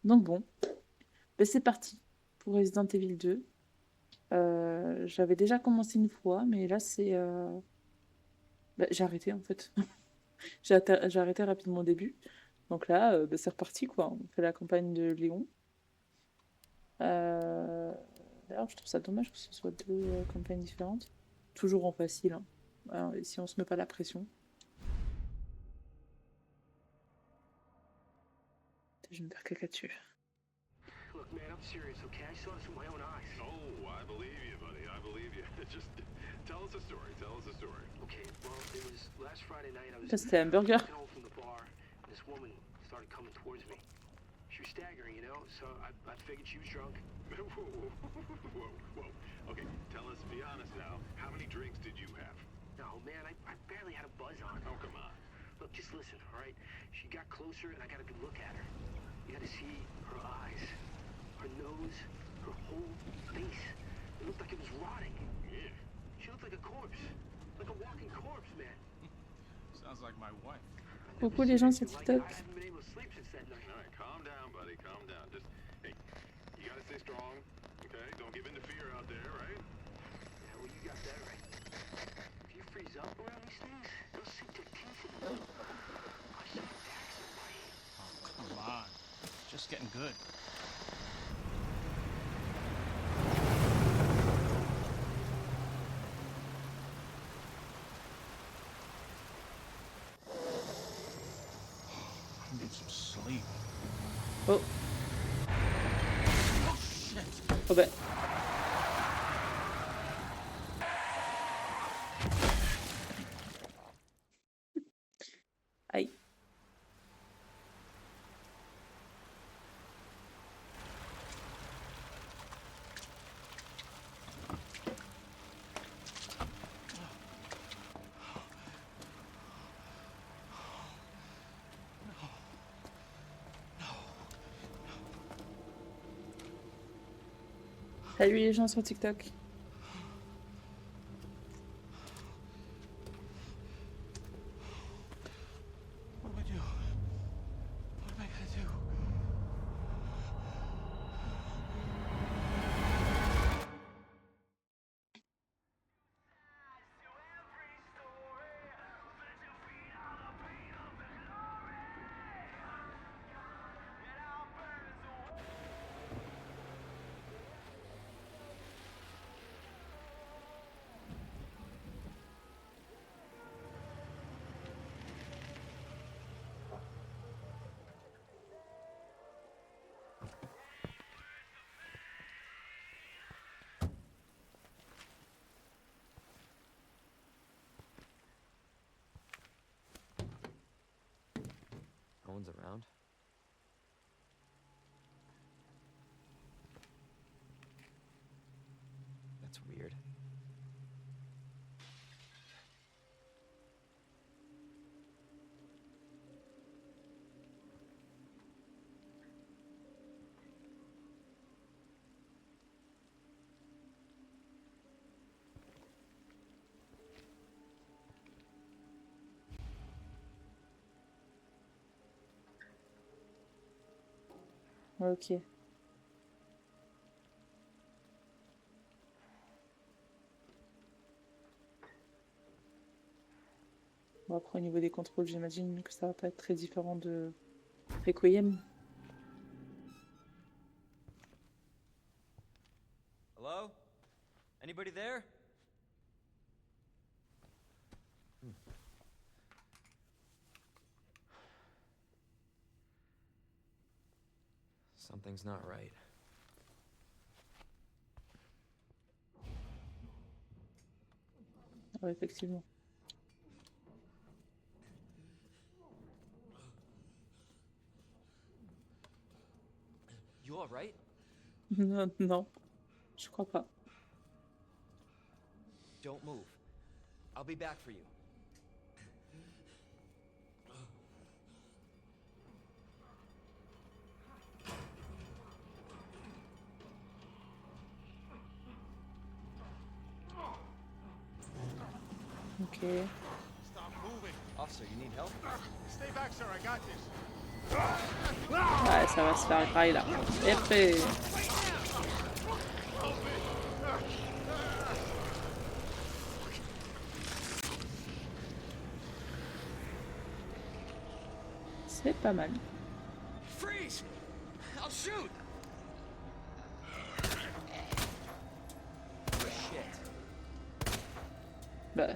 Donc bon, ben c'est parti pour Resident Evil 2. J'avais déjà commencé une fois, mais là c'est... ben, j'ai arrêté en fait. J'ai arrêté rapidement au début. Donc là, ben, c'est reparti quoi. On fait la campagne de Léon. Euh, D'ailleurs, je trouve ça dommage que ce soit deux campagnes différentes. Toujours en facile, hein. Alors, et si on se met pas la pression. Je vais me faire caca dessus. Look, man, I'm serious, okay? I saw this with my own eyes. Oh, I believe you, buddy. I believe you. Just tell us a story. Tell us a story. Okay, well, it was last Friday night. I was Ça, c'était un burger. walking home from the bar, and this woman started coming towards me. She was staggering, you know, so I figured she was drunk. Whoa, whoa, whoa. Okay, tell us, be honest now. How many drinks did you have? No, man, I barely had a buzz on. Oh, come on. Look, just listen, all right? She got closer, and I got a good look at her. You had to see her eyes, her nose, her whole face. It looked like it was rotting. Yeah. She looked like a corpse, like a walking corpse, man. Sounds like my wife. Beaucoup les gens sur TikTok. I haven't been able to sleep since that night. All right, calm down, buddy. Calm down. Just, hey, you gotta stay strong, okay? Don't give in to fear out there, right? Yeah, well, you got that right. If you freeze up around these things, they'll sink their teeth in you. I should attack somebody. Oh, come on. It's just getting good. I need some sleep. Oh, Oh, shit! oh ben. Aïe. Salut les gens sur TikTok. What do I do? What am I gonna do? No one's around. That's weird. Ok. Bon, après, au niveau des contrôles, j'imagine que ça va pas être très différent de Requiem. Hello? Anybody there? Something's not right. Ouais, effectivement. You all right? Non, non, je crois pas. Don't move. I'll be back for you. Ok. Stop moving. Officer, you need help? Stay back, sir. I got this. Ouais, ça va se faire pareil là. Et après... C'est pas mal. Freeze! I'll shoot! Shit. Bah...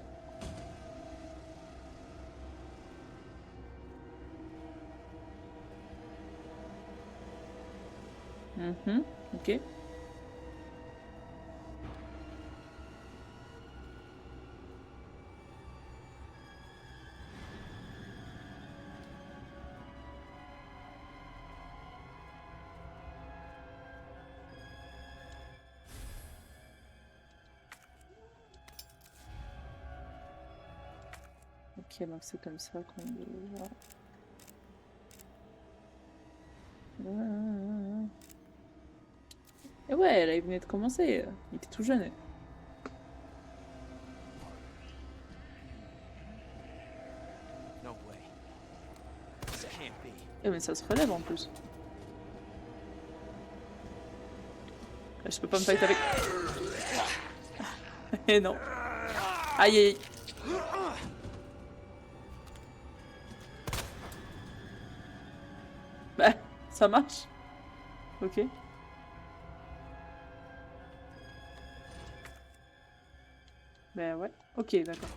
Ok. Ok, donc c'est comme ça qu'on le voit. Et ouais, là, il venait de commencer. Il était tout jeune. No way. This can't be. Eh mais ça se relève en plus. Là, je peux pas me fight avec... Eh non. Aïe aïe. Bah, ça marche. Ok. Ben ouais. Ok, d'accord.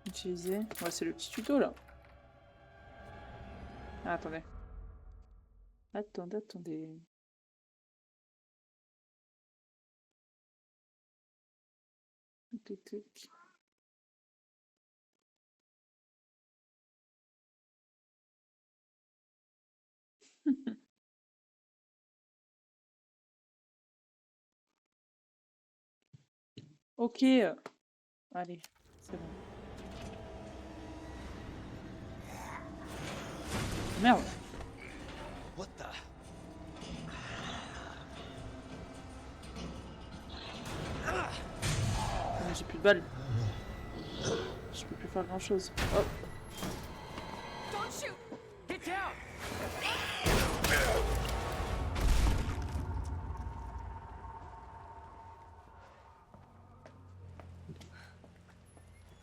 Utiliser. Ouais, c'est le petit tuto là. Ah, attendez. Attendez. Tic. Ok. Allez, c'est bon. Merde. What the? Mais j'ai plus de balles. Je peux plus faire grand chose. Oh. Don't shoot! Get down!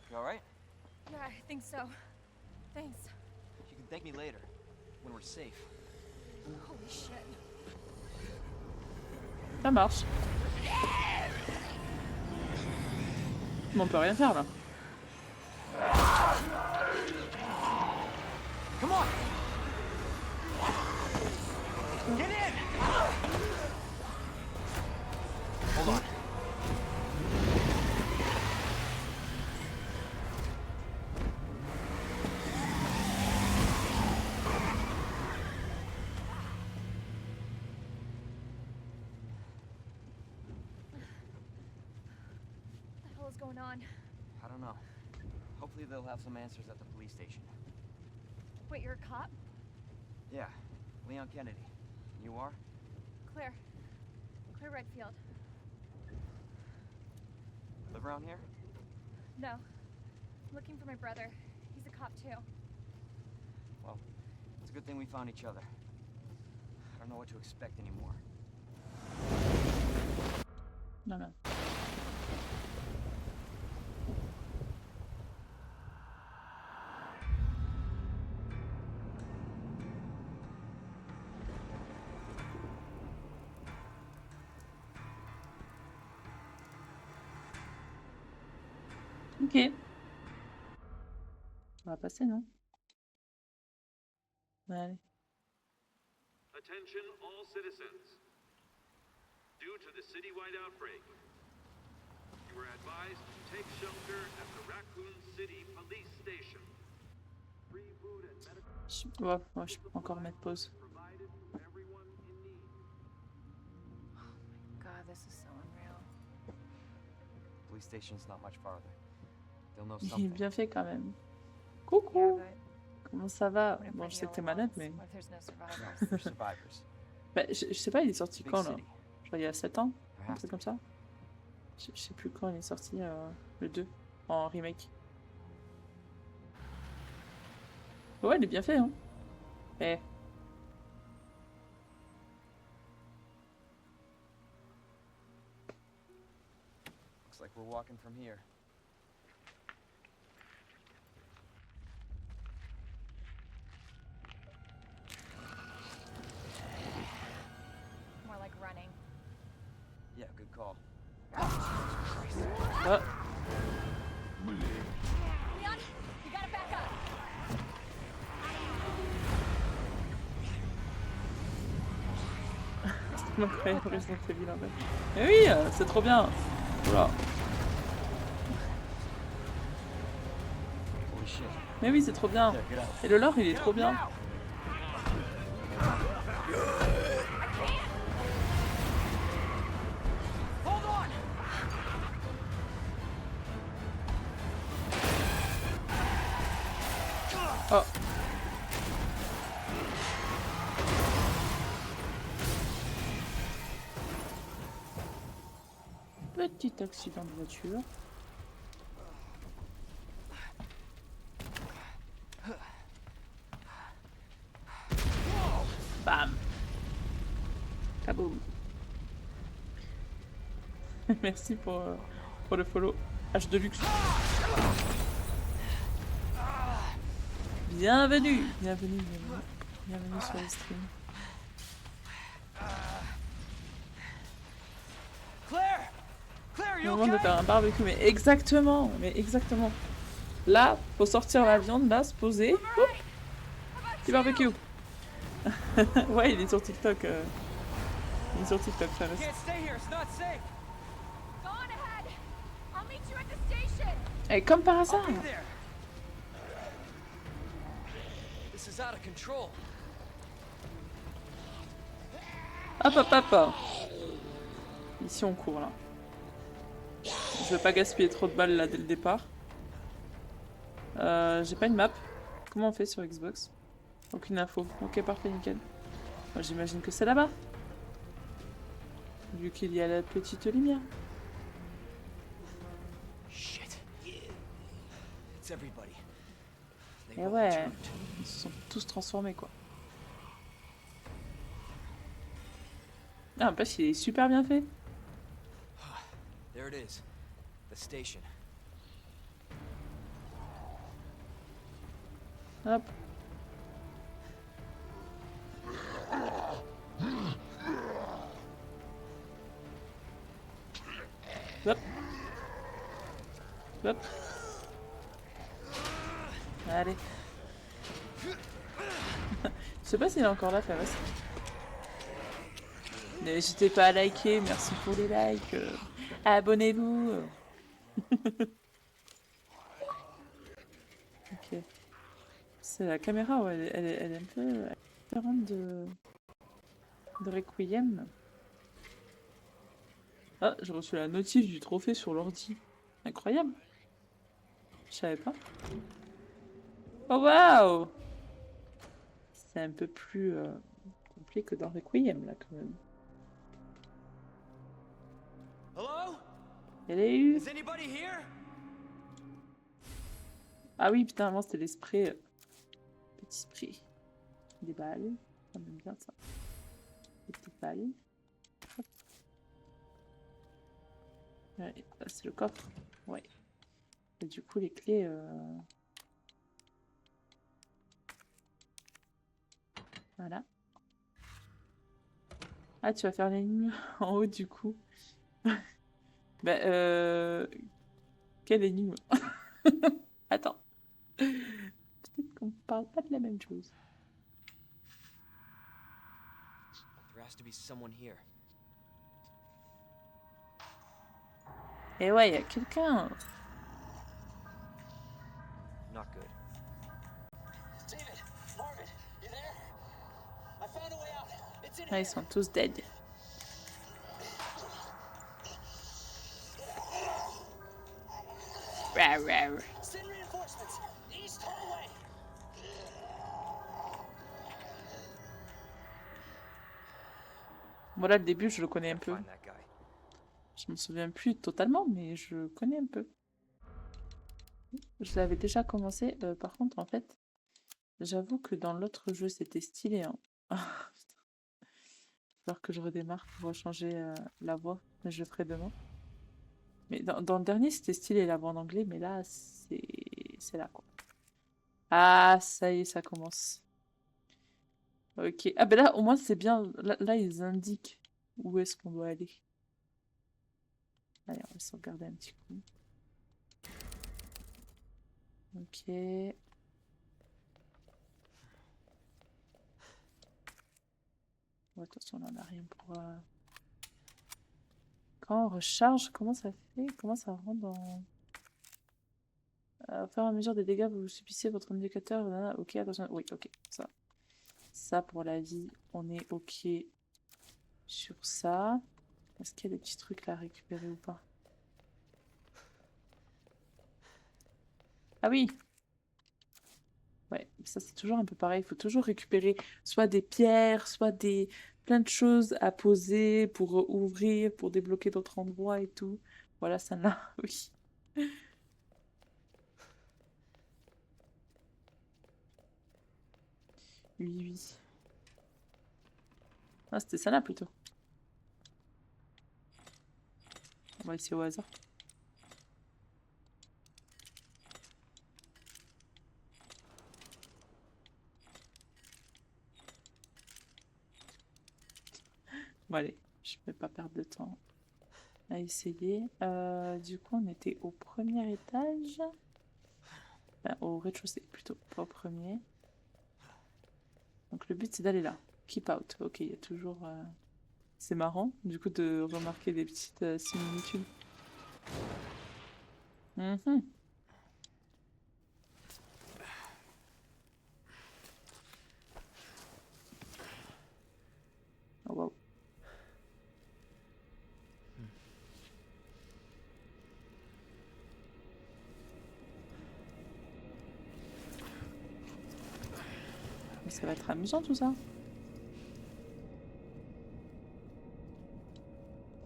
You alright? Yeah, I think so. Thanks. You can thank me later, when we're safe. Holy shit. Ça marche. Mais on peut rien faire là. Come on! Get in! Hold on. What the hell is going on? I don't know. Hopefully they'll have some answers at the police station. Wait, you're a cop? Yeah, Leon Kennedy. You are? Claire. Claire Redfield. Live around here? No. I'm looking for my brother. He's a cop too. Well, it's a good thing we found each other. I don't know what to expect anymore. Non. Ok. On va passer, non? Allez. Attention all citizens. Due to the citywide outbreak, you are advised to take shelter at the Raccoon City Police Station. Free food and medical Ouais, je peux encore mettre pause. provided for everyone in need. God, this is so unreal. Police station's not much farther. They'll know Il est something. bien fait quand même. Yeah, Coucou. but Comment ça va? what if Bon, we're je the sais que t'es only malade, ones? mais... What if there's no survivors? They're survivors. Bah, je sais pas, il est sorti Big quand là? city. Je crois il y a 7 ans, There un has truc to comme ça. Je sais plus quand il est sorti, le 2, en remake. Ouais, il est bien fait, hein. Eh. like we're walking from here. More like running. Yeah, good call. Ah, Leon, you gotta back up. c'est incroyable Resident Evil en fait. Mais oui, c'est trop bien. Oula. Holy shit. Mais oui, c'est trop bien. There, get out. Et le lore, il est trop bien. Hold on! Oh. Petit accident de voiture. Bam. Kaboum. Merci pour le follow. H de luxe. Bienvenue. Bienvenue, bienvenue. Bienvenue sur le stream. Claire! Claire, Le you moment de okay? faire un barbecue, mais exactement, mais exactement. Là, faut sortir la viande, là, se poser. Hop, petit barbecue. Ouais, il est sur TikTok. Il est sur TikTok, ça reste. Can't stay here, it's not safe. Go on ahead. I'll meet you at the station. Et comme par hasard. I'll be there. This is out of control. Hop, hop, hop. Ici, on court, là. Je veux pas gaspiller trop de balles, là, dès le départ. J'ai pas une map. Comment on fait sur Xbox? Aucune info. Ok, parfait, nickel. Moi, j'imagine que c'est là-bas. Vu qu'il y a la petite lumière. Shit. It's everybody. They Et all ouais, turned. ils se sont tous transformés, quoi. Ah, en plus, il est super bien fait. There it is. The station. Hop. Hop. Hop. Allez. Je sais pas s'il est encore là, Famas. N'hésitez pas à liker, merci pour les likes. Abonnez-vous. Ok. C'est la caméra, ouais, elle est un peu différente de Requiem. Ah, j'ai reçu la notif du trophée sur l'ordi. Incroyable. Je savais pas. Oh waouh! C'est un peu plus complet que dans Requiem là quand même. Hello? Elle est eu. Is anybody here? Ah oui, putain, avant c'était les sprays. Petits sprays. Des balles. Ça m'aime bien ça. Des petites balles. Hop. Ouais, là, c'est le coffre. Ouais. Et du coup, les clés. Voilà. Ah, tu vas faire l'énigme en haut du coup. Bah, quelle énigme? Attends. Peut-être qu'on parle pas de la même chose. There has to be someone here. Et ouais, il y a quelqu'un. Not good. David, Marvin, you there? I found a way out. It's in Ah, ils sont tous dead. Rar, rar. Send reinforcements. East hallway. Voilà, le début, je le connais un peu. Find that guy. Je me souviens plus totalement, mais je connais un peu. Je l'avais déjà commencé. Par contre, en fait, j'avoue que dans l'autre jeu, c'était stylé. Hein. Ah, putain. Il va falloir que je redémarre pour changer la voix. Mais je le ferai demain. Mais dans le dernier, c'était stylé la voix en anglais, mais là, c'est là, quoi. Ah, ça y est, ça commence. Ok. Ah, ben là, au moins, c'est bien. Là, ils indiquent où est-ce qu'on doit aller. Allez, on va sauvegarder un petit coup. Ok. Bon, attention, on en a rien pour... Quand on recharge, comment ça fait? Comment ça rentre dans... Au fur et à mesure des dégâts, vous subissez votre indicateur. Ok, attention. Oui, ok. Ça, pour la vie, on est ok sur ça. Est-ce qu'il y a des petits trucs là à récupérer ou pas? Ah oui! Ouais, ça c'est toujours un peu pareil. Il faut toujours récupérer soit des pierres, soit plein de choses à poser pour ouvrir, pour débloquer d'autres endroits et tout. Voilà, ça là, oui. Oui, oui. Ah, c'était ça là plutôt. On va essayer au hasard. Bon, allez, je vais pas perdre de temps à essayer. Du coup, on était au premier étage. Enfin, au rez-de-chaussée plutôt, pas au premier. Donc le but c'est d'aller là. Keep out. Ok, il y a toujours... C'est marrant, du coup, de remarquer des petites similitudes. Mhm. Oh, wow. Mais ça va être amusant tout ça.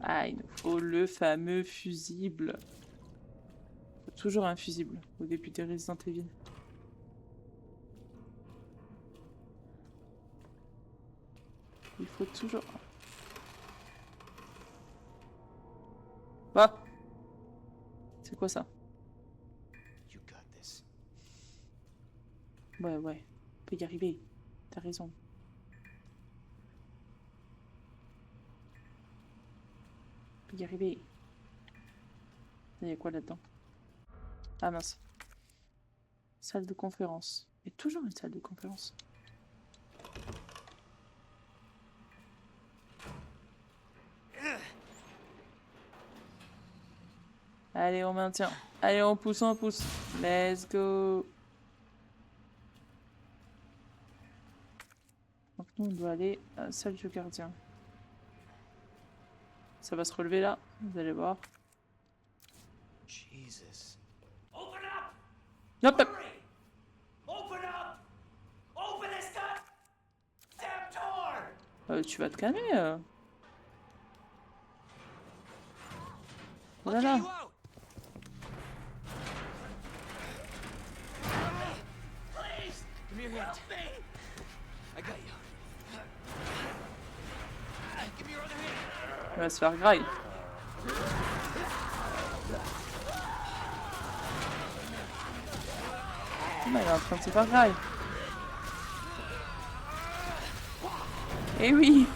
Ah, il nous faut le fameux fusible. Faut toujours un fusible au début des Resident Evil. Il faut toujours... Ah! C'est quoi ça? You got this. Ouais, ouais. On peut y arriver. T'as raison. On peut y arriver. Il y a quoi là-dedans? Ah mince. Salle de conférence. Il y a toujours une salle de conférence. Allez, on maintient. Allez, on pousse, on pousse. Let's go. Donc nous, on doit aller à la salle du gardien. Ça va se relever là, vous allez voir. Jesus. Open up! Hop, hop. Hurry! Open up! Open this goddamn door! Tu vas te calmer. Oh là I'll là. get you out. Please! Give me your hand. Help me! I got you. Give me your other hand. Il va se faire graille. Il est en train de se faire graille. Eh oui.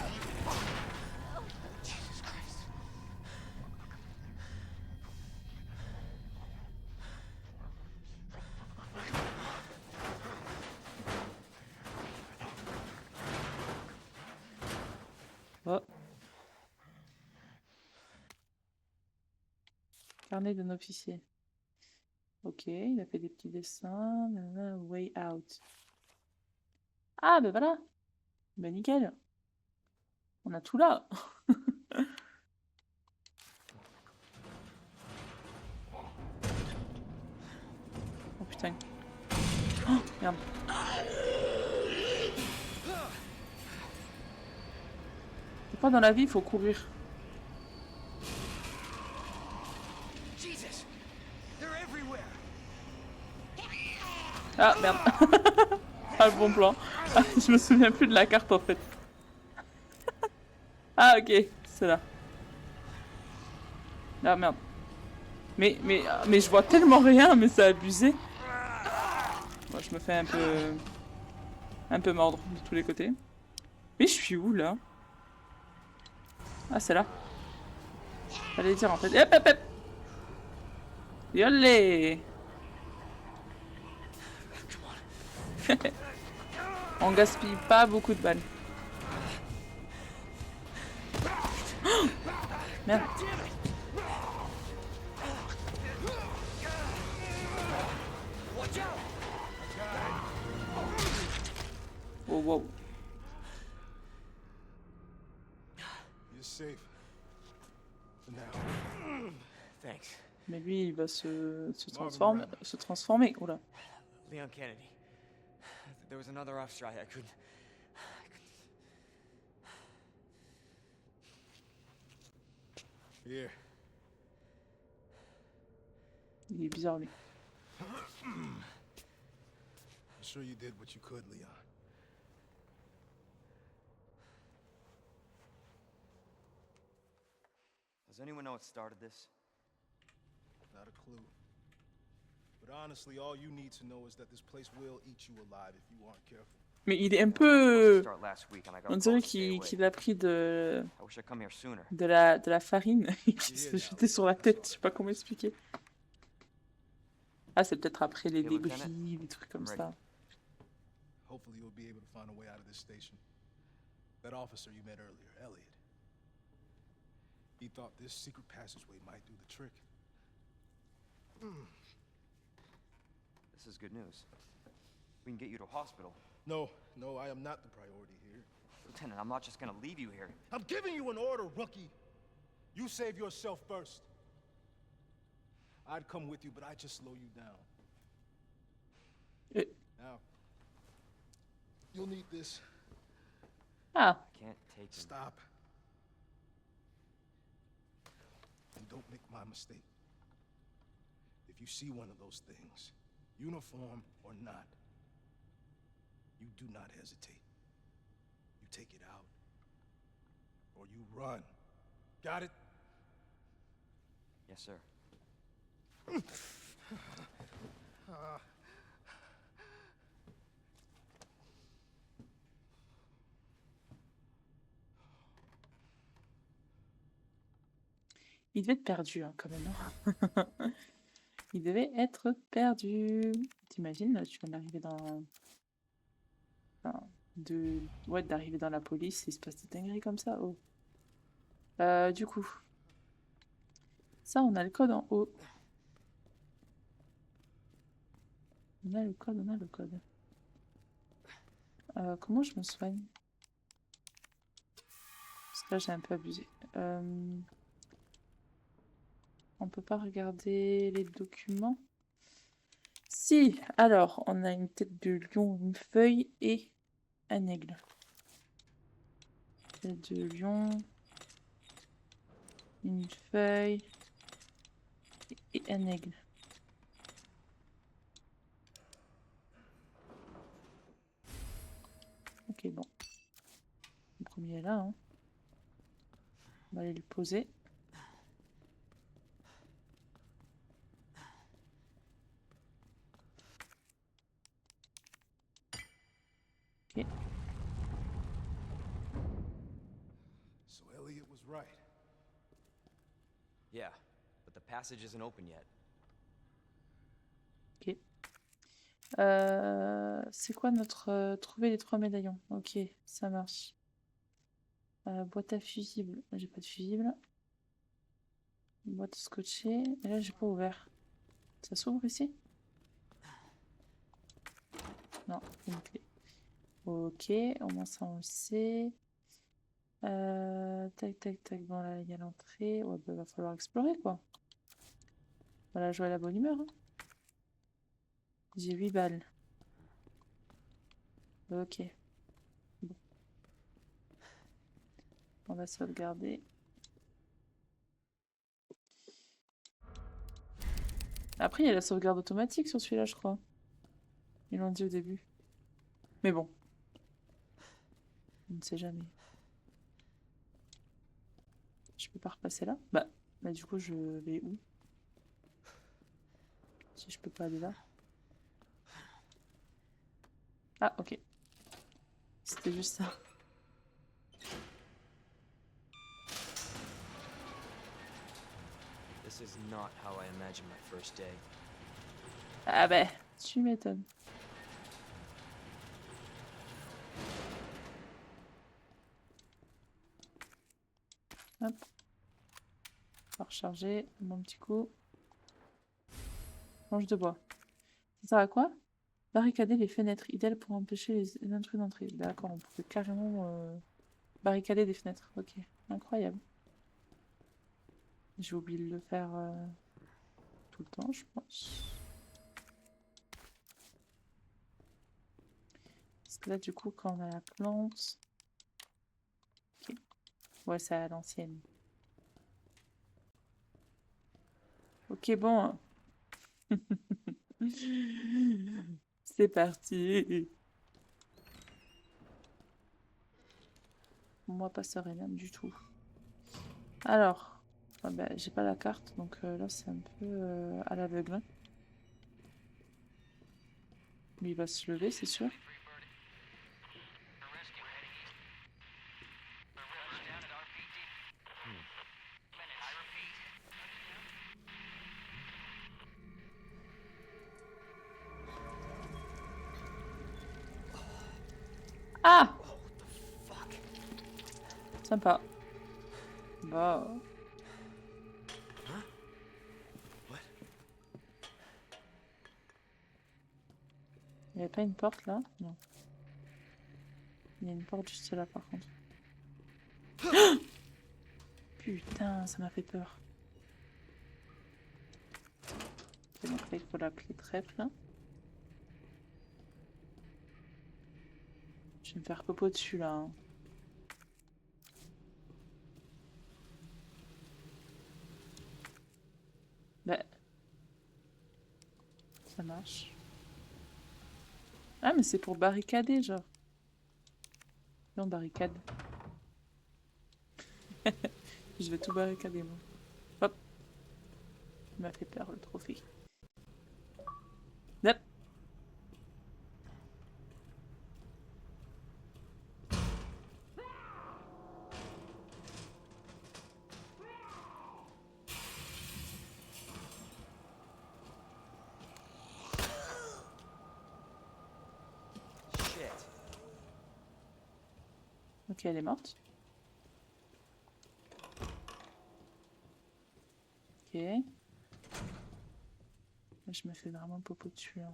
Oh. Carnet d'un officier. Ok, il a fait des petits dessins. Nanana, way out. Ah, ben voilà. Ben nickel. On a tout là. Oh putain. Oh, merde. Des fois dans la vie, il faut courir. Jesus. They're everywhere. Ah, merde. Ah, le bon plan. Ah, je me souviens plus de la carte en fait. Ah, ok. C'est là. Ah, merde. Mais je vois tellement rien, mais c'est abusé. Moi, je me fais un peu mordre de tous les côtés. Mais je suis où, là? Ah, c'est là. Fallait dire, en fait. Hop, hop, hop! Yolé! On gaspille pas beaucoup de balles. Oh merde. Oh, wow. You're safe. For now. Thanks. Mais lui, il va se transformer. Oula. Leon Kennedy. There was another off strike. I couldn't. Here. Il est bizarre, lui. I'm sure you did what you could, Leon. Does anyone know what started this? Not a clue. But honestly, all you need to know is that this place will eat you alive if you aren't careful. Mais il est un Supposed to peu... start last week and I got On told dirait to stay away. qu'il a pris I wish I'd come here sooner. de la farine qui se jetait sur la tête. Je sais pas comment expliquer. Ah, c'est peut-être après les Hey, Lieutenant, débris, des trucs comme I'm ready. ça. Hopefully you'll be able to find a way out of this station. That officer you met earlier, Elliot. He thought this secret passageway might do the trick. This is good news. We can get you to a hospital. No, I am not the priority here. Lieutenant, I'm not just gonna leave you here. I'm giving you an order, rookie. You save yourself first. I'd come with you, but I just slow you down. Now, you'll need this. Ah, I can't take him. Stop. And don't make my mistake. If you see one of those things, uniform or not, you do not hesitate. You take it out, or you run. Got it? Yes, sir. il devait être perdu, hein, quand même. Hein. Il devait être perdu. T'imagines, là, tu viens d'arriver dans... Enfin, ouais, d'arriver dans la police, il se passe des dingueries comme ça. Oh. Du coup... Ça, on a le code en haut. On a le code. Comment je me soigne? Parce que là, j'ai un peu abusé. On peut pas regarder les documents. Si, alors, on a une tête de lion, une feuille et un aigle. Tête de lion, une feuille et un aigle. Ok, bon. Le premier est là, hein. On va aller le poser. Ok. So Elliot was right. Yeah, but the passage isn't open yet. Ok. C'est quoi notre... trouver les 3 médaillons. Ok, ça marche. Boîte à fusible. J'ai pas de fusible. Boîte scotchée. Et là, j'ai pas ouvert. Ça s'ouvre ici? Non, une clé. Ok, au moins ça on le sait. Tac. Bon, là, il y a l'entrée. Ouais, bah, va falloir explorer, quoi. Voilà, jouer à la bonne humeur. Hein. J'ai 8 balles. Ok. Bon. On va sauvegarder. Après, il y a la sauvegarde automatique sur celui-là, je crois. Ils l'ont dit au début. Mais bon. On ne sait jamais. Je peux pas repasser là? Bah du coup, je vais où? Si je peux pas aller là. Ah, ok. C'était juste ça. This is not how I imagined my first day. Ah ben, tu m'étonnes. Hop. On va recharger mon petit coup. Planche de bois. Ça sert à quoi? Barricader les fenêtres, idéal pour empêcher les intrus d'entrer. D'accord, on peut carrément barricader des fenêtres. Ok, incroyable. J'ai oublié de le faire tout le temps, je pense. Parce que là, du coup, quand on a la plante... Ok. Ouais, c'est à l'ancienne. Ok, bon. C'est parti. Moi, pas sereine du tout. Alors, ah bah, j'ai pas la carte, donc là, c'est un peu à l'aveugle. Mais il va se lever, c'est sûr. Ah! Sympa. Bah. Il n'y avait pas une porte là? Non. Il y a une porte juste là par contre. Putain, ça m'a fait peur. Ok, donc là, il faut l'appeler trèfle là. Je vais me faire copo dessus là. Hein. Bah. Ça marche. Ah, mais c'est pour barricader, genre. Non, barricade. Je vais tout barricader, moi. Hop. Il m'a fait peur, le trophée. Hop. Shit. Ok, elle est morte. Ok. Je me fais vraiment popo dessus, là.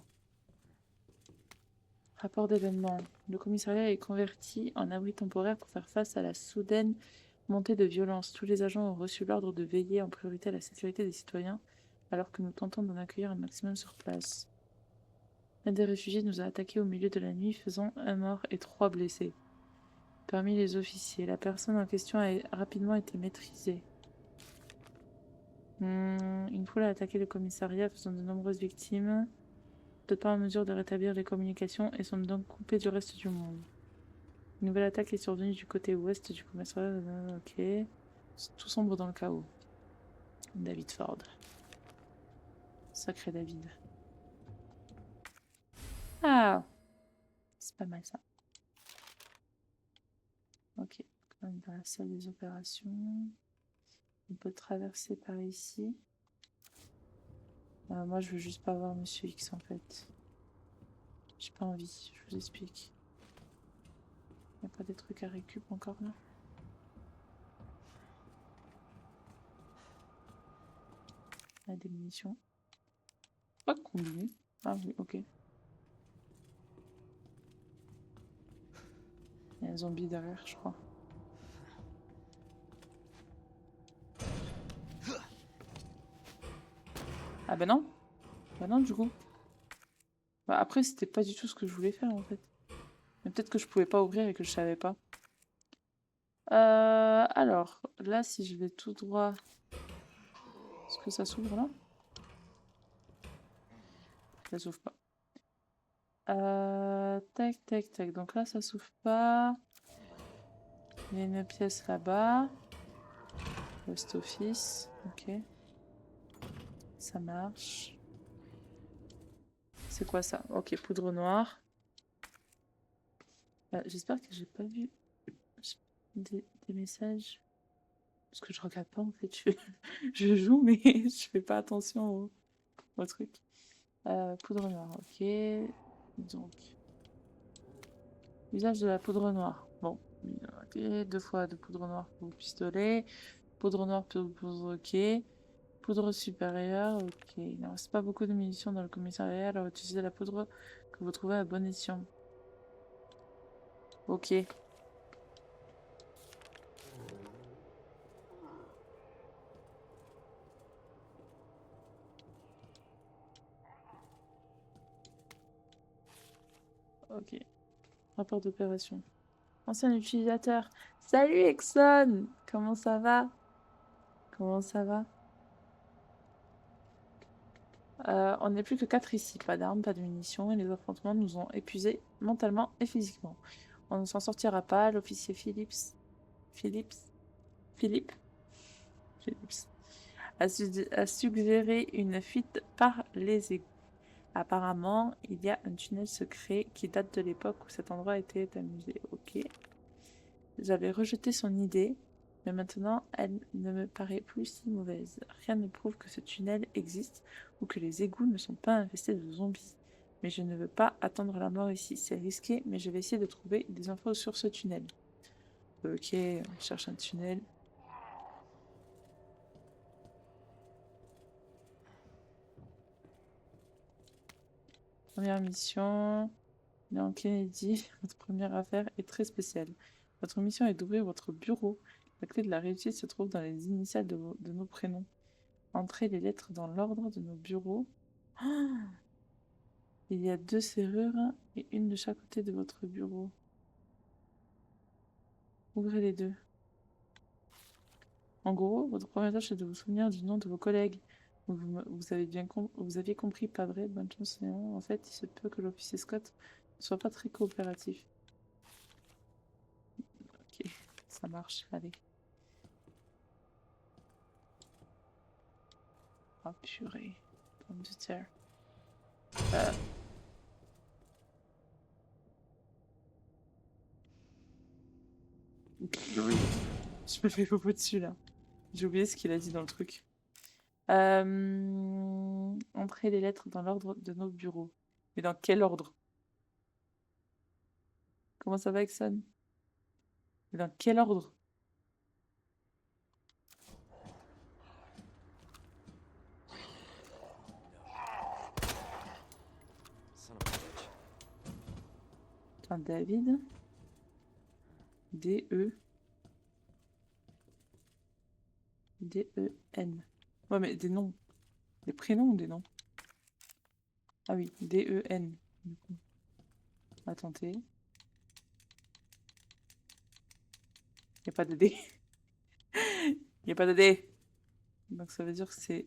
Rapport d'événement. Le commissariat est converti en abri temporaire pour faire face à la soudaine montée de violence. Tous les agents ont reçu l'ordre de veiller en priorité à la sécurité des citoyens alors que nous tentons d'en accueillir un maximum sur place. L'un des réfugiés nous a attaqués au milieu de la nuit, faisant un mort et 3 blessés. Parmi les officiers, la personne en question a rapidement été maîtrisée. Une foule a attaqué le commissariat, faisant de nombreuses victimes. Peut-être pas en mesure de rétablir les communications et sont donc coupés du reste du monde. Une nouvelle attaque est survenue du côté ouest du commissariat. Ok. Tout sombre dans le chaos. David Ford. Sacré David. Ah! C'est pas mal ça. Ok. On est dans la salle des opérations. On peut traverser par ici. Moi, je veux juste pas voir Monsieur X en fait. J'ai pas envie, je vous explique. Y a pas des trucs à récup encore là? Ah, des munitions. Pas combiné. Ah oui, ok. Il y a un zombie derrière, je crois. Ah bah non. Bah non, du coup. Bah après, c'était pas du tout ce que je voulais faire en fait. Mais peut-être que je pouvais pas ouvrir et que je savais pas. Alors, là, si je vais tout droit... Est-ce que ça s'ouvre là? Ça s'ouvre pas. Tac, tac, tac. Donc là, ça s'ouvre pas. Il y a une pièce là-bas. Post office. Ok. Ça marche. C'est quoi ça? Ok, poudre noire. J'espère que j'ai pas vu des messages. Parce que je regarde pas en fait. Je joue, mais je fais pas attention au truc. Poudre noire, ok. Donc, usage de la poudre noire. Bon, ok. 2 fois de poudre noire pour le pistolet. Poudre noire pour poudre, ok. Poudre supérieure, ok. Il ne reste pas beaucoup de munitions dans le commissariat, alors utilisez la poudre que vous trouvez à bon escient. Ok. Ok. Rapport d'opération. Ancien utilisateur. Salut Exxon! Comment ça va? Comment ça va? On n'est plus que 4 ici. Pas d'armes, pas de munitions, et les affrontements nous ont épuisés mentalement et physiquement. On ne s'en sortira pas. L'officier Philippe a suggéré une fuite par les égouts. Apparemment, il y a un tunnel secret qui date de l'époque où cet endroit était amusé. Ok. J'avais rejeté son idée, mais maintenant elle ne me paraît plus si mauvaise. Rien ne prouve que ce tunnel existe ou que les égouts ne sont pas infestés de zombies. Mais je ne veux pas attendre la mort ici. C'est risqué, mais je vais essayer de trouver des infos sur ce tunnel. Ok, on cherche un tunnel. Première mission. Léon Kennedy, votre première affaire est très spéciale. Votre mission est d'ouvrir votre bureau. La clé de la réussite se trouve dans les initiales de nos prénoms. Entrez les lettres dans l'ordre de nos bureaux. Ah, il y a 2 serrures et une de chaque côté de votre bureau. Ouvrez les 2. En gros, votre première tâche est de vous souvenir du nom de vos collègues. Vous aviez compris, pas vrai? Bonne chance, Léon. En fait, il se peut que l'officier Scott ne soit pas très coopératif. Ok, ça marche, allez. Oh purée, pomme de terre. Je me fais popo dessus là. J'ai oublié ce qu'il a dit dans le truc. Entrez les lettres dans l'ordre de nos bureaux. Mais dans quel ordre? Comment ça va, Exxon? Mais dans quel ordre? Son of a bitch. Attends, David. D-E. D-E-N. Ouais, mais des noms. Des prénoms ou des noms? Ah oui, D-E-N. Du coup. On va tenter. Il n'y a pas de D. Il n'y a pas de D. Donc ça veut dire que c'est...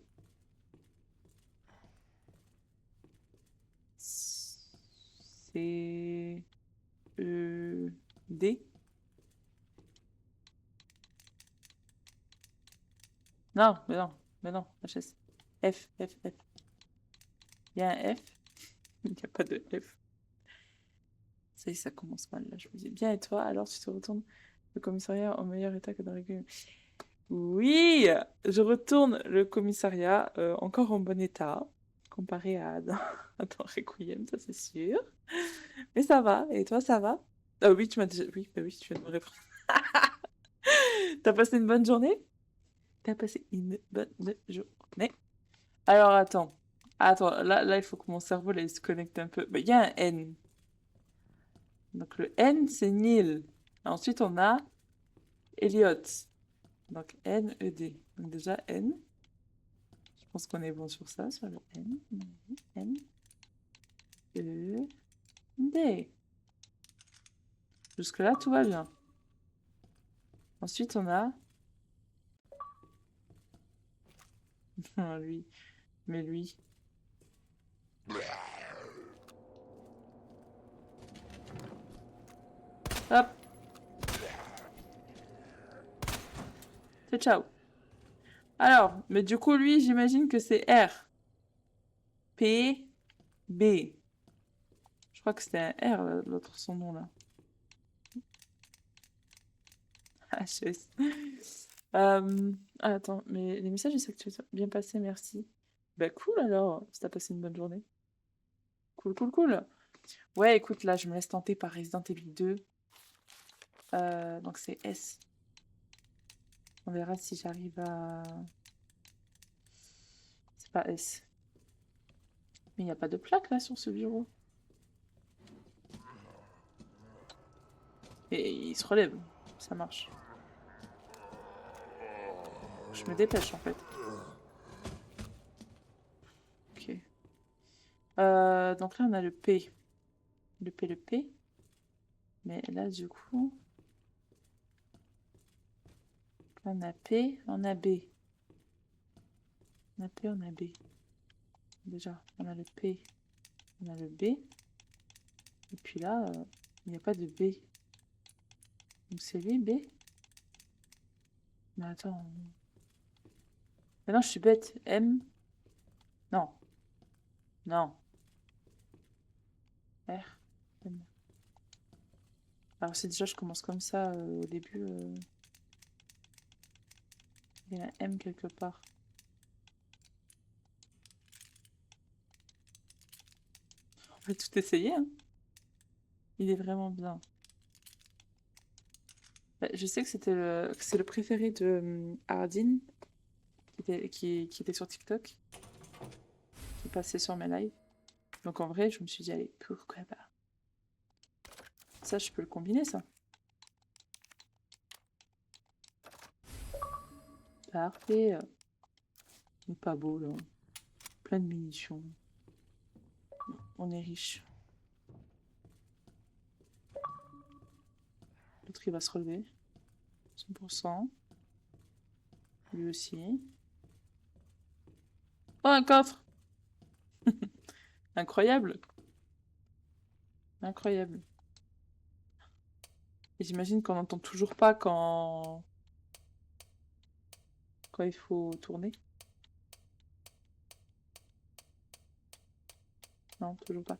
C'est... D. Non, mais non, HS. F. Il y a un F. Il n'y a pas de F. Ça y est, ça commence mal là, je me dis. Bien, et toi, alors tu te retournes le commissariat au meilleur état que dans les... Oui, je retourne le commissariat encore en bon état, comparé à dans Requiem, ça c'est sûr. Mais ça va, et toi, ça va? Ah oui, tu m'as déjà... Oui, bah oui, tu viens de me répondre. T'as passé une bonne journée? T'as passé une bonne journée? Alors, attends. Attends, là, il faut que mon cerveau là, il se connecte un peu. Bah, il y a un N. Donc, le N, c'est Neil. Ensuite, on a Elliot. Donc, N-E-D. Donc, déjà, N. Je pense qu'on est bon sur ça, sur le N. N. E. D. Jusque-là, tout va bien. Ensuite, on a... Ah, lui. Mais lui... Hop. C'est ciao. Alors, mais du coup, lui, j'imagine que c'est R. P. B. crois que c'était un R, l'autre, son nom, là. HS. Attends, mais les messages, ils sont bien passés, merci. Bah cool alors, si t'as passé une bonne journée. Cool, cool, cool. Ouais, écoute, là, je me laisse tenter par Resident Evil 2. Donc c'est S. On verra si j'arrive à... C'est pas S. Mais il n'y a pas de plaque, là, sur ce bureau. Et il se relève. Ça marche. Je me dépêche, en fait. Ok. Donc là, on a le P. Le P, le P. Mais là, du coup... On a P, on a B. On a P, on a B. Déjà, on a le P, on a le B. Et puis là, il n'y a pas de B. Donc c'est lui, B. Mais attends. Mais non, je suis bête. M. Non. Non. R. M. Alors si déjà je commence comme ça au début, il y a un M quelque part. On va tout essayer, hein. Il est vraiment bien. Bah, je sais que c'est le préféré de Hardin, qui était sur TikTok, qui passait sur mes lives. Donc en vrai, je me suis dit, allez, pourquoi pas. Ça, je peux le combiner, ça. Parfait. Il est pas beau, là. Plein de munitions. On est riche. L'autre, il va se relever. 100%. Lui aussi. Oh, un coffre! Incroyable! Incroyable. Et j'imagine qu'on n'entend toujours pas quand il faut tourner. Non, toujours pas.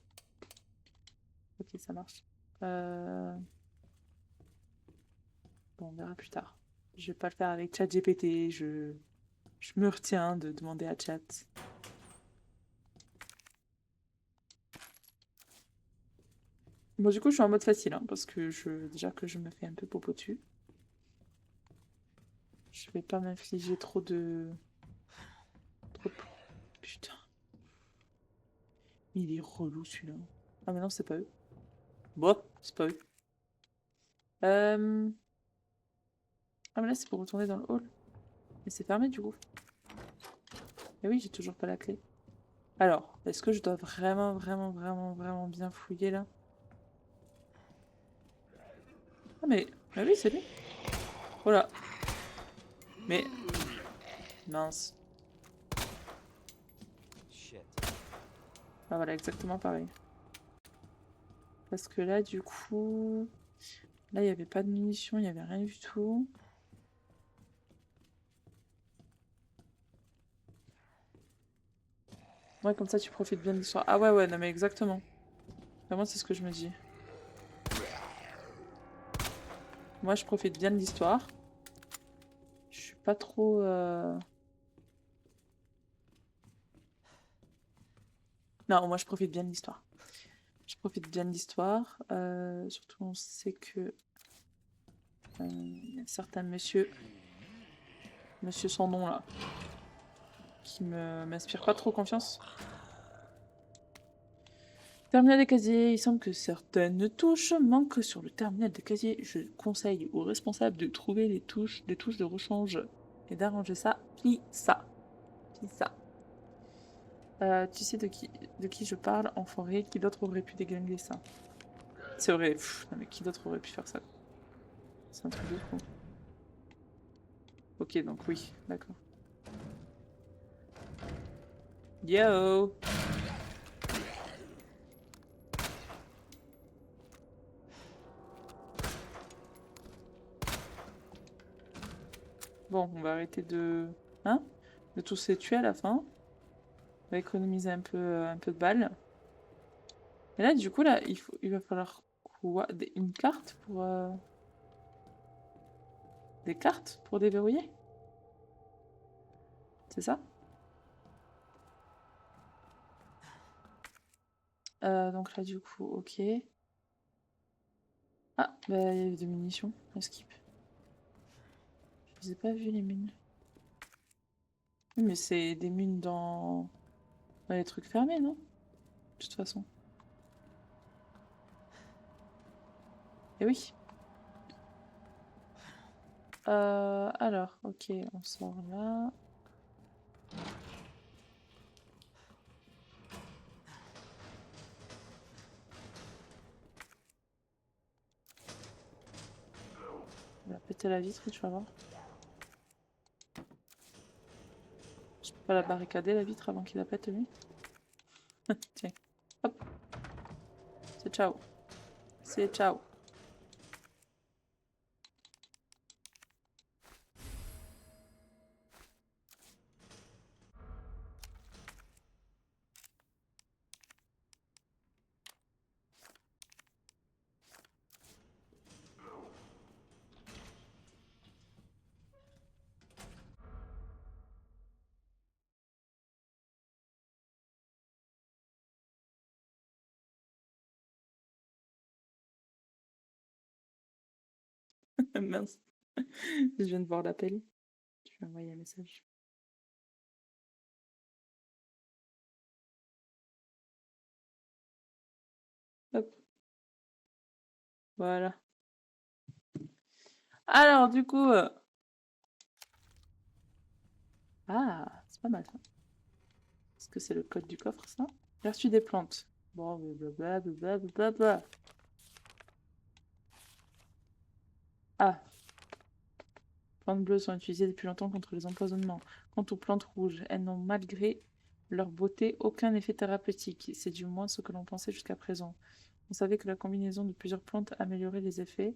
Ok, ça marche. Bon, on verra plus tard. Je vais pas le faire avec ChatGPT. Je me retiens de demander à Chat. Bon, du coup, je suis en mode facile, hein, parce que déjà que je me fais un peu popo dessus. Je vais pas m'infliger trop de... Putain. Il est relou, celui-là. Ah, mais non, c'est pas eux. Bon, c'est pas eux. Ah, mais là, c'est pour retourner dans le hall. Mais c'est fermé, du coup. Et oui, j'ai toujours pas la clé. Alors, est-ce que je dois vraiment bien fouiller, là? Ah, mais oui, c'est lui. Voilà. Mais... Mince. Shit. Ah, voilà, exactement pareil. Parce que là, du coup... Là, il n'y avait pas de munitions, il n'y avait rien du tout. Ouais, comme ça, tu profites bien de l'histoire. Ah ouais, ouais, non mais exactement. Vraiment, c'est ce que je me dis. Moi, je profite bien de l'histoire. Je suis pas trop... Non, moi, je profite bien de l'histoire. Je profite bien de l'histoire. Surtout, on sait que... y a certains monsieur... Monsieur sans nom, là. Qui m'inspire pas trop confiance. Terminal des casiers, il semble que certaines touches manquent sur le terminal des casiers. Je conseille aux responsables de trouver les touches de rechange et d'arranger ça. Plie ça. Plie ça. Tu sais de qui je parle, enfoiré, qui d'autre aurait pu déglinguer ça? C'est vrai, pff, non mais qui d'autre aurait pu faire ça? C'est un truc de fou. Ok, donc oui, d'accord. Yo! Bon, on va arrêter de... Hein? De tous les tuer à la fin. On va économiser un peu de balles. Mais là, du coup, là, il va falloir quoi? Une carte pour... Des cartes pour déverrouiller? C'est ça? Donc là, du coup, ok. Ah, bah, il y avait des munitions. On skip. Je les ai pas vues, les mines. Oui, mais c'est des mines dans les trucs fermés, non? De toute façon. Eh oui. Alors, ok, on sort là. On va péter la vitre, tu vas voir. Je peux pas la barricader, la vitre, avant qu'il la pète, lui. Tiens. Hop. C'est ciao. C'est ciao. Mince. Je viens de voir l'appel. Je vais envoyer un message. Hop. Voilà. Alors, du coup... Ah, c'est pas mal, ça. Est-ce que c'est le code du coffre, ça? J'ai reçu des plantes. Bon, blablabla, blablabla. Ah, plantes bleues sont utilisées depuis longtemps contre les empoisonnements. Quant aux plantes rouges, elles n'ont malgré leur beauté aucun effet thérapeutique. C'est du moins ce que l'on pensait jusqu'à présent. On savait que la combinaison de plusieurs plantes améliorait les effets,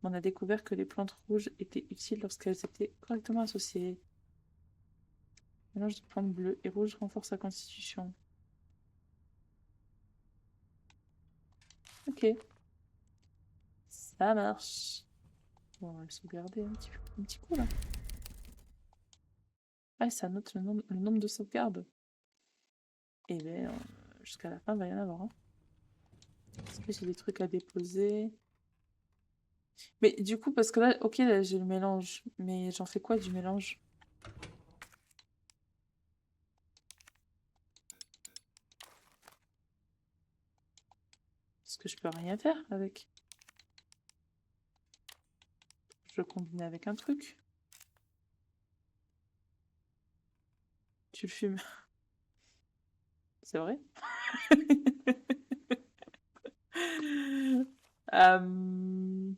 mais on a découvert que les plantes rouges étaient utiles lorsqu'elles étaient correctement associées. Le mélange de plantes bleues et rouges renforce la constitution. Ok, ça marche. Bon, on va le sauvegarder un petit coup là. Ah, ça note le nombre de sauvegardes. Et bien, jusqu'à la fin, il va y en avoir. Hein. Est-ce que j'ai des trucs à déposer? Mais du coup, parce que là, ok, là, j'ai le mélange. Mais j'en fais quoi du mélange? Parce que je peux rien faire avec. Je le combine avec un truc. Tu le fumes. C'est vrai? Euh,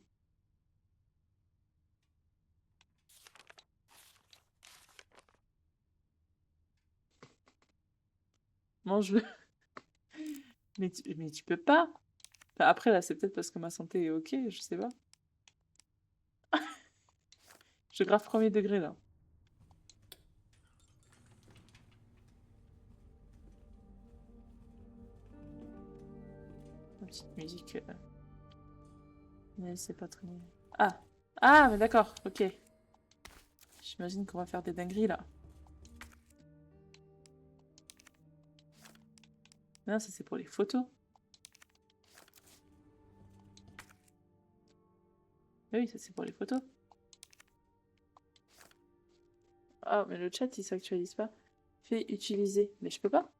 Mange-le. Mais tu peux pas. Enfin, après, là, c'est peut-être parce que ma santé est ok, je sais pas. Je grave premier degré, là. La petite musique. Mais c'est pas très... Ah! Ah, mais d'accord, ok. J'imagine qu'on va faire des dingueries, là. Non, ça, c'est pour les photos. Ah oui, ça, c'est pour les photos. Ah, mais le chat, il s'actualise pas. Fait utiliser. Mais je peux pas.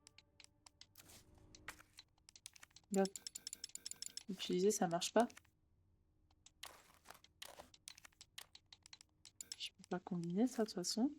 Regarde. Utiliser, ça marche pas. Je peux pas combiner ça, de toute façon.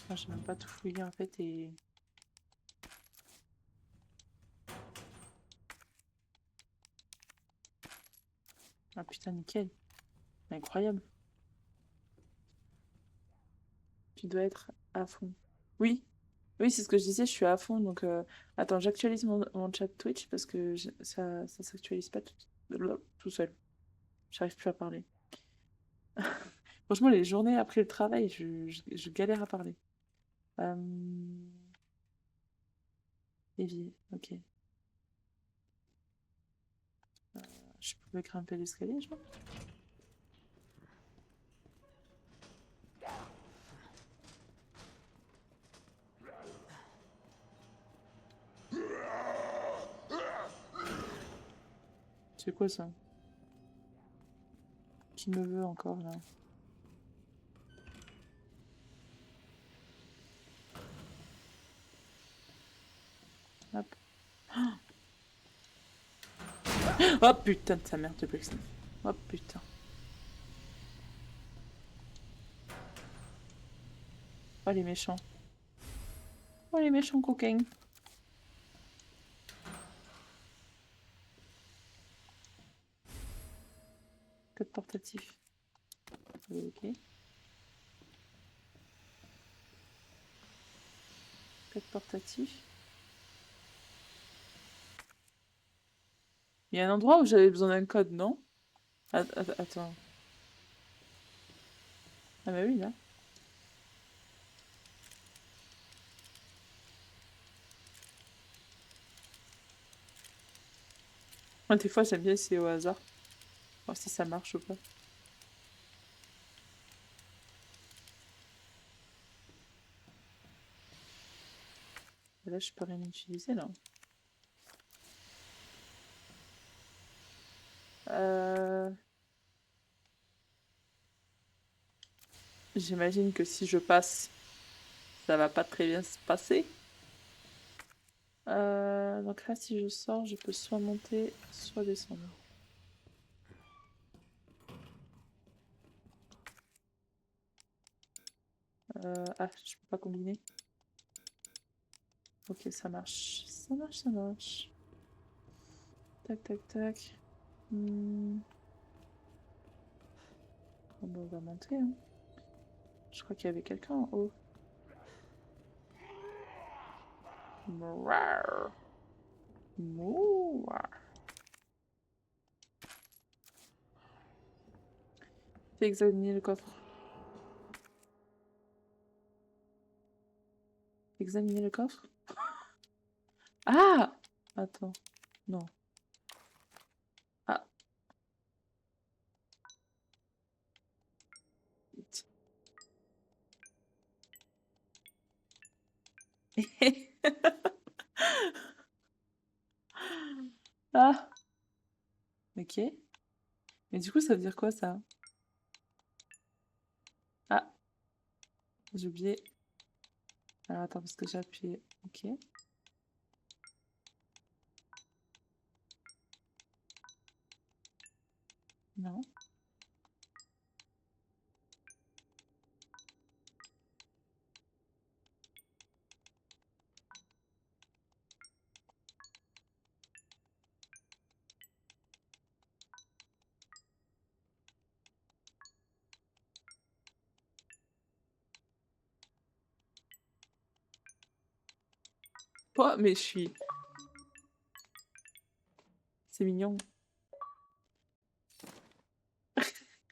Moi, j'ai même pas tout fouillé, en fait, et... Ah putain, nickel. Incroyable. Tu dois être à fond. Oui, oui, c'est ce que je disais, je suis à fond. Donc, attends, j'actualise mon chat Twitch parce que ça s'actualise pas tout seul. J'arrive plus à parler. Franchement, les journées après le travail, je galère à parler. Euh... Évier, ok. Je pouvais grimper l'escalier, je crois. C'est quoi ça? Qui me veut encore là? Hop. Oh putain de sa mère de Blacksmith. Oh putain. Oh les méchants. Oh les méchants coquins. Code portatif. Ok. Code portatif. Il y a un endroit où j'avais besoin d'un code, non? Attends. Ah bah oui, là. Moi, des fois, j'aime bien essayer au hasard. Voir si ça marche ou pas. Là, je peux rien utiliser, là. J'imagine que si je passe, ça va pas très bien se passer. Donc là, si je sors, je peux soit monter, soit descendre. Ah, je peux pas combiner. Ok, ça marche. Ça marche, ça marche. Tac, tac, tac. Bon, bah, on va monter, hein. Je crois qu'il y avait quelqu'un en haut. Mouah. Mouah. Fais examiner le coffre. Examiner le coffre? Ah! Attends. Non. Ah. Ah. Ok. Mais du coup, ça veut dire quoi, ça? Ah. J'ai oublié. Alors, attends, parce que j'ai appuyé. Ok. Non. Oh, mais je suis... C'est mignon.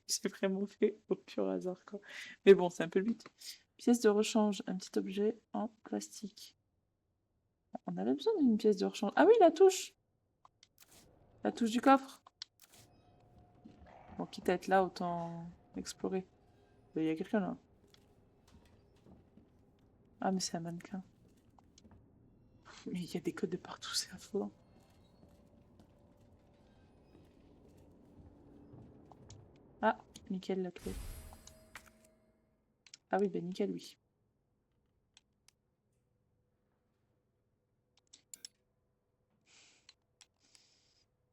J'ai vraiment fait au pur hasard, quoi. Mais bon, c'est un peu le but. Pièce de rechange. Un petit objet en plastique. On avait besoin d'une pièce de rechange. Ah oui, la touche! La touche du coffre. Bon, quitte à être là, autant explorer. Il y a quelqu'un là. Ah, mais c'est un mannequin. Mais il y a des codes de partout, c'est affolant. Ah, nickel la clé. Ah oui, ben nickel, oui.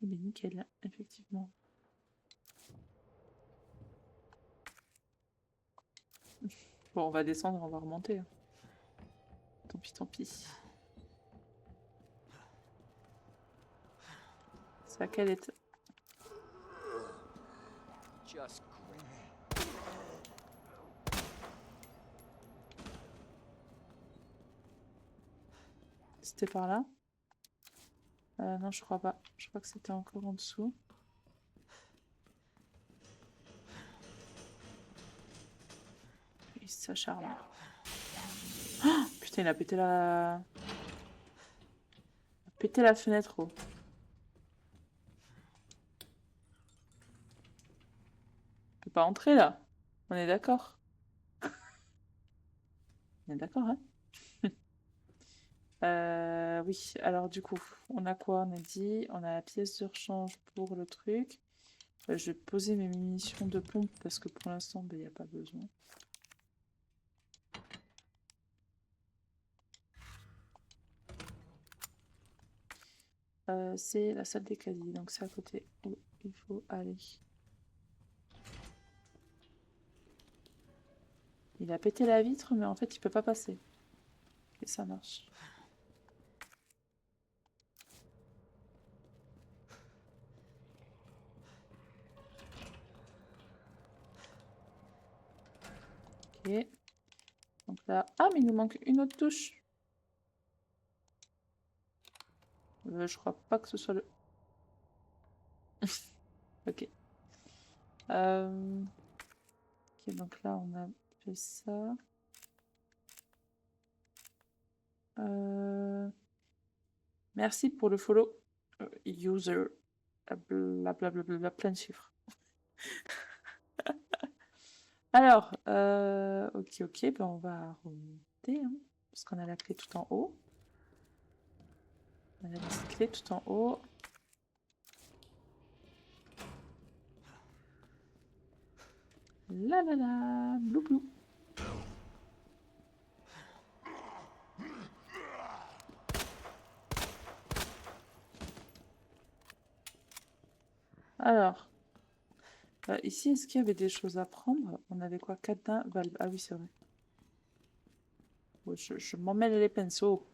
Mais nickel, effectivement. Bon, on va descendre, on va remonter. Hein. Tant pis, tant pis. C'est à quel état? just great. C'était par là? Non, je crois pas. Je crois que c'était encore en dessous. Il s'acharne. Oh, putain, il a pété la... Il a pété la fenêtre, oh. Il peut pas entrer, là. On est d'accord? On est d'accord, hein? Oui, alors du coup, on a quoi? On a dit, on a la pièce de rechange pour le truc. Je vais poser mes munitions de pompe parce que pour l'instant, il n'y a pas besoin. C'est la salle des caddies, donc c'est à côté où il faut aller. Il a pété la vitre, mais en fait, il peut pas passer. Et ça marche. Ok. Donc là... Ah, mais il nous manque une autre touche. Je crois pas que ce soit le... Ok. Ok, donc là, on a fait ça. Merci pour le follow. User. Blablabla, plein de chiffres. Alors, ok, ben on va remonter, hein, parce qu'on a la clé tout en haut. On a la petite clé tout en haut. La la la, blou blou. Alors, ici, est-ce qu'il y avait des choses à prendre? On avait quoi? Cadenas, valve. Ah oui, c'est vrai. Ouais, je m'en mêle les pinceaux.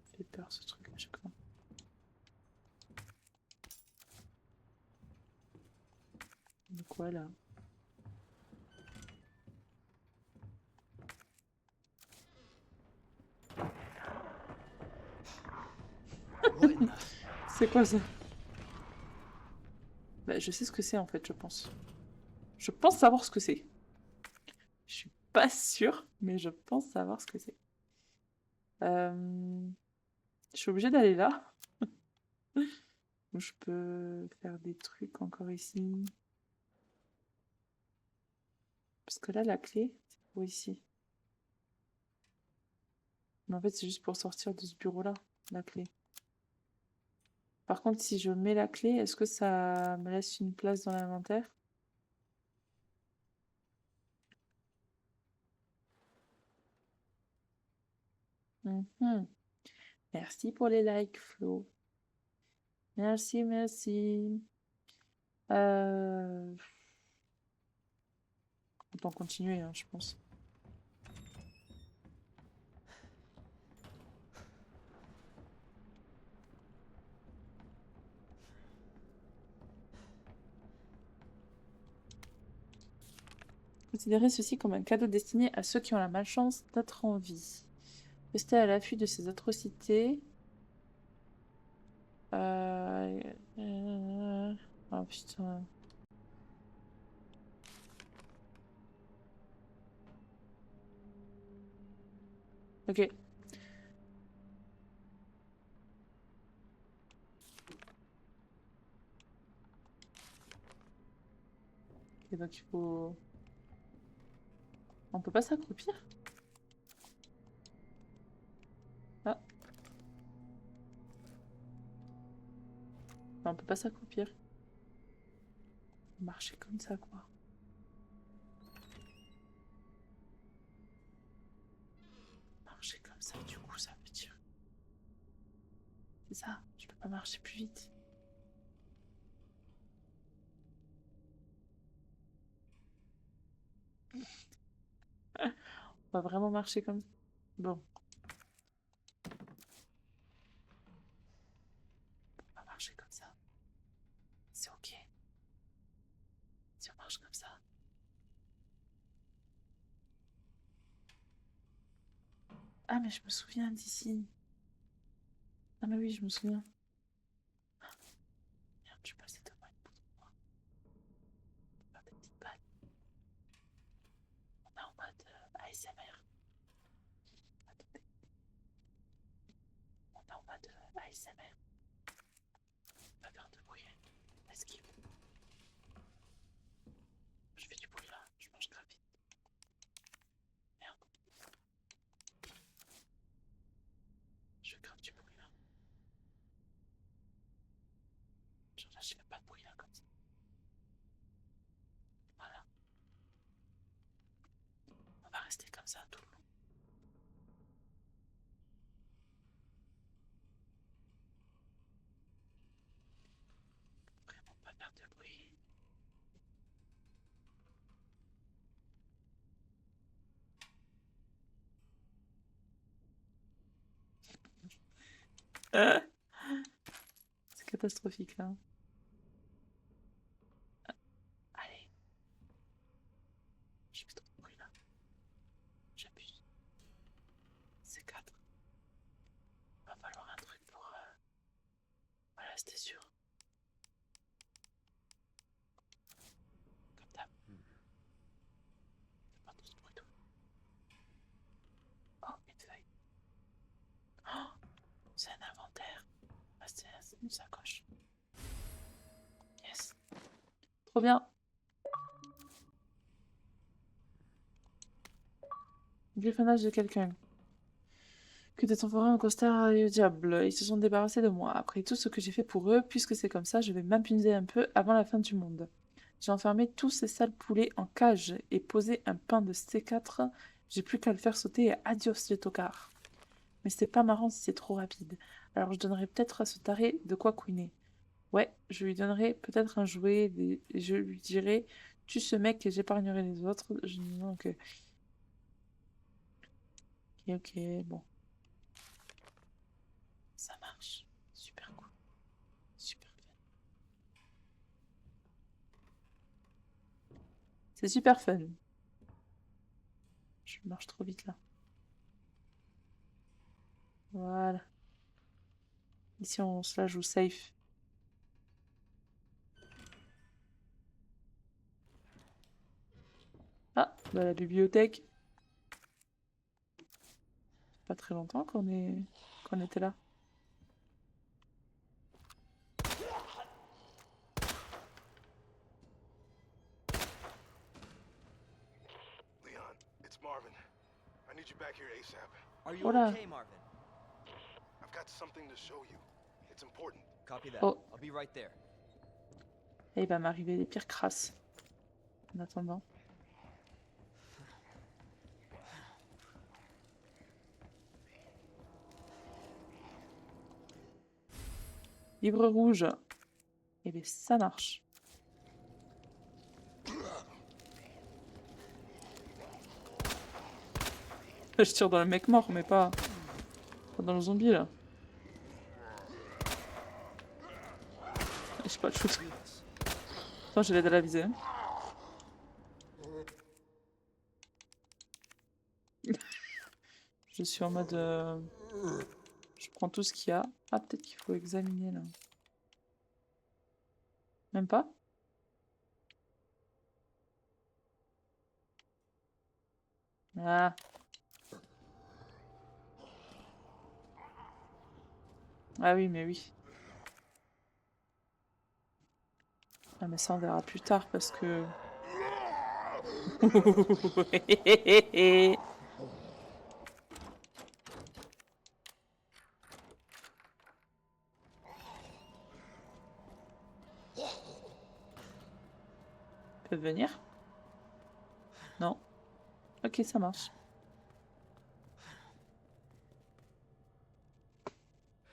Ça fait peur ce truc à chaque fois. De quoi là? C'est quoi ça? Bah, je sais ce que c'est en fait, je pense. Je pense savoir ce que c'est. Je suis pas sûre, mais je pense savoir ce que c'est. Je suis obligée d'aller là. Ou je peux faire des trucs encore ici. Parce que là, la clé, c'est pour ici. Mais en fait, c'est juste pour sortir de ce bureau-là, la clé. Par contre, si je mets la clé, est-ce que ça me laisse une place dans l'inventaire? Mhm. Merci pour les likes, Flo. Merci, merci. Autant continuer, hein, je pense. Considérez ceci comme un cadeau destiné à ceux qui ont la malchance d'être en vie. Restez à l'affût de ces atrocités. Oh putain. Ok. Ok, donc il faut... On peut pas s'accroupir? Ah. On peut pas s'accroupir. Marcher comme ça, quoi. Marcher comme ça, du coup, ça veut dire... C'est ça, je peux pas marcher plus vite. On va vraiment marcher comme ça. Bon. Ah, mais je me souviens d'ici. Ah, mais oui, je me souviens. Merde, je suis passée devant une poutre. Faire des petites balles. On est en mode ASMR. Attendez. On est en mode ASMR. Pas faire de bruit. Esquive. Je fais du bruit là. Je mange grave vite. Merde. Je fais grave du bruit là. Genre là, je fais pas de bruit là comme ça. Voilà. On va rester comme ça tout le long. Vraiment pas faire de bruit. C'est catastrophique là. Allez. Je fais trop de bruit là. J'abuse. C'est 4. Va falloir un truc pour... Voilà, c'était sûr. Comme d'hab. Fais pas trop de bruit toi. Oh, une feuille. Oh, c'est un inventaire. Ah, c'est une sacoche. Yes. Trop bien. Griffonnage de quelqu'un. Que des enfoirés en costard et au diable. Ils se sont débarrassés de moi. Après tout ce que j'ai fait pour eux, puisque c'est comme ça, je vais m'amuser un peu avant la fin du monde. J'ai enfermé tous ces sales poulets en cage et posé un pain de C4. J'ai plus qu'à le faire sauter et adios les tocards. Mais c'est pas marrant si c'est trop rapide. Alors je donnerai peut-être à ce taré de quoi couiner. Ouais, je lui donnerai peut-être un jouet et je lui dirai tue ce mec et j'épargnerai les autres. Ok, ok, bon. Ça marche. Super cool. Super fun. C'est super fun. Je marche trop vite là. Voilà. Ici on se la joue safe. Ah, bah la bibliothèque. Pas très longtemps qu'on était là. Leon, it's Marvin. I need you back here ASAP. Are you Oh là. okay, Marvin? I've got something to show you. It's important. Copy that. Oh. I'll be right there. Et il va m'arriver des pires crasses. En attendant. Livre rouge. Eh bien, ça marche. Je tire dans le mec mort, mais pas dans le zombie, là. J'ai pas de shoot. Attends, j'ai l'aide à la visée. Hein. Je suis en mode... Je prends tout ce qu'il y a. Ah, peut-être qu'il faut examiner, là. Même pas? Ah. Ah oui, mais oui. Ah, mais ça, on verra plus tard, parce que... Ils peuvent venir? Non. Ok, ça marche.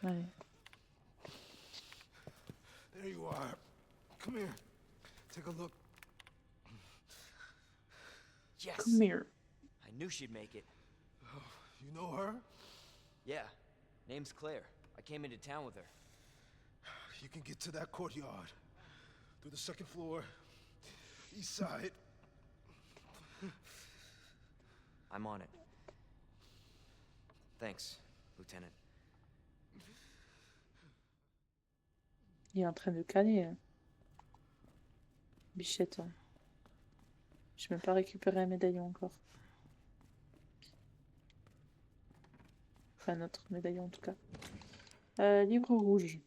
Allez. There you are. Come here. Take a look. Yes. Come here. I knew she'd make it. You know her? Yeah. Name's Claire. I came into town with her. You can get to that courtyard. Through the second floor. East side. I'm on it. Thanks, Lieutenant. Il est en train de caler. Bichette. Hein. Je n'ai même pas récupéré un médaillon encore. Enfin, notre médaillon en tout cas. Livre rouge.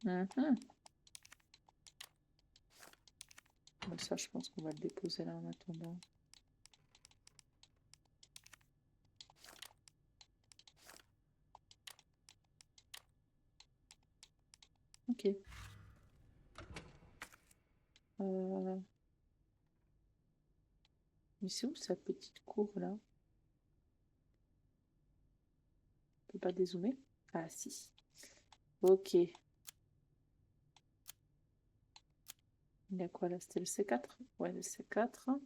Mhm. Bon, ça, je pense qu'on va le déposer là en attendant. Ok. Mais c'est où sa petite cour là? On peut pas dézoomer? Ah si. Ok. Il y a quoi là? C'était le C4? Ouais, le C4.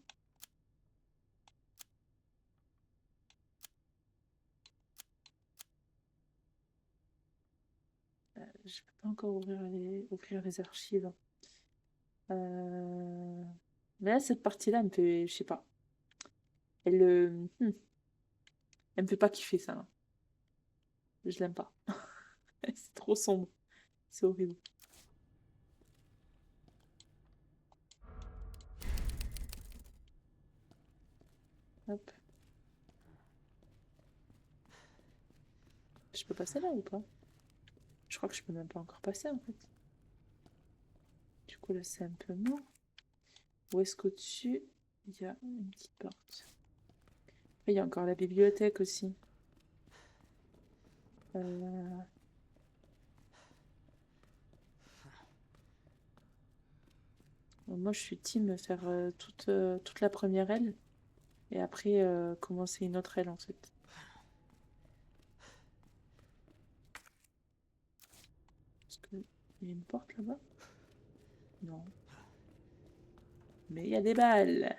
Je peux pas encore ouvrir les archives. Mais là, cette partie-là, elle me fait, je sais pas. Elle, elle me fait pas kiffer ça. Là. Je l'aime pas. C'est trop sombre. C'est horrible. Hop. Je peux passer là ou pas? Je crois que je peux même pas encore passer en fait. Du coup là c'est un peu mort. Où est-ce qu'au-dessus il y a une petite porte? Il y a encore la bibliothèque aussi. Moi je suis team faire toute la première aile et après commencer une autre aile en fait. Est-ce qu'il y a une porte là-bas? Non. Mais il y a des balles.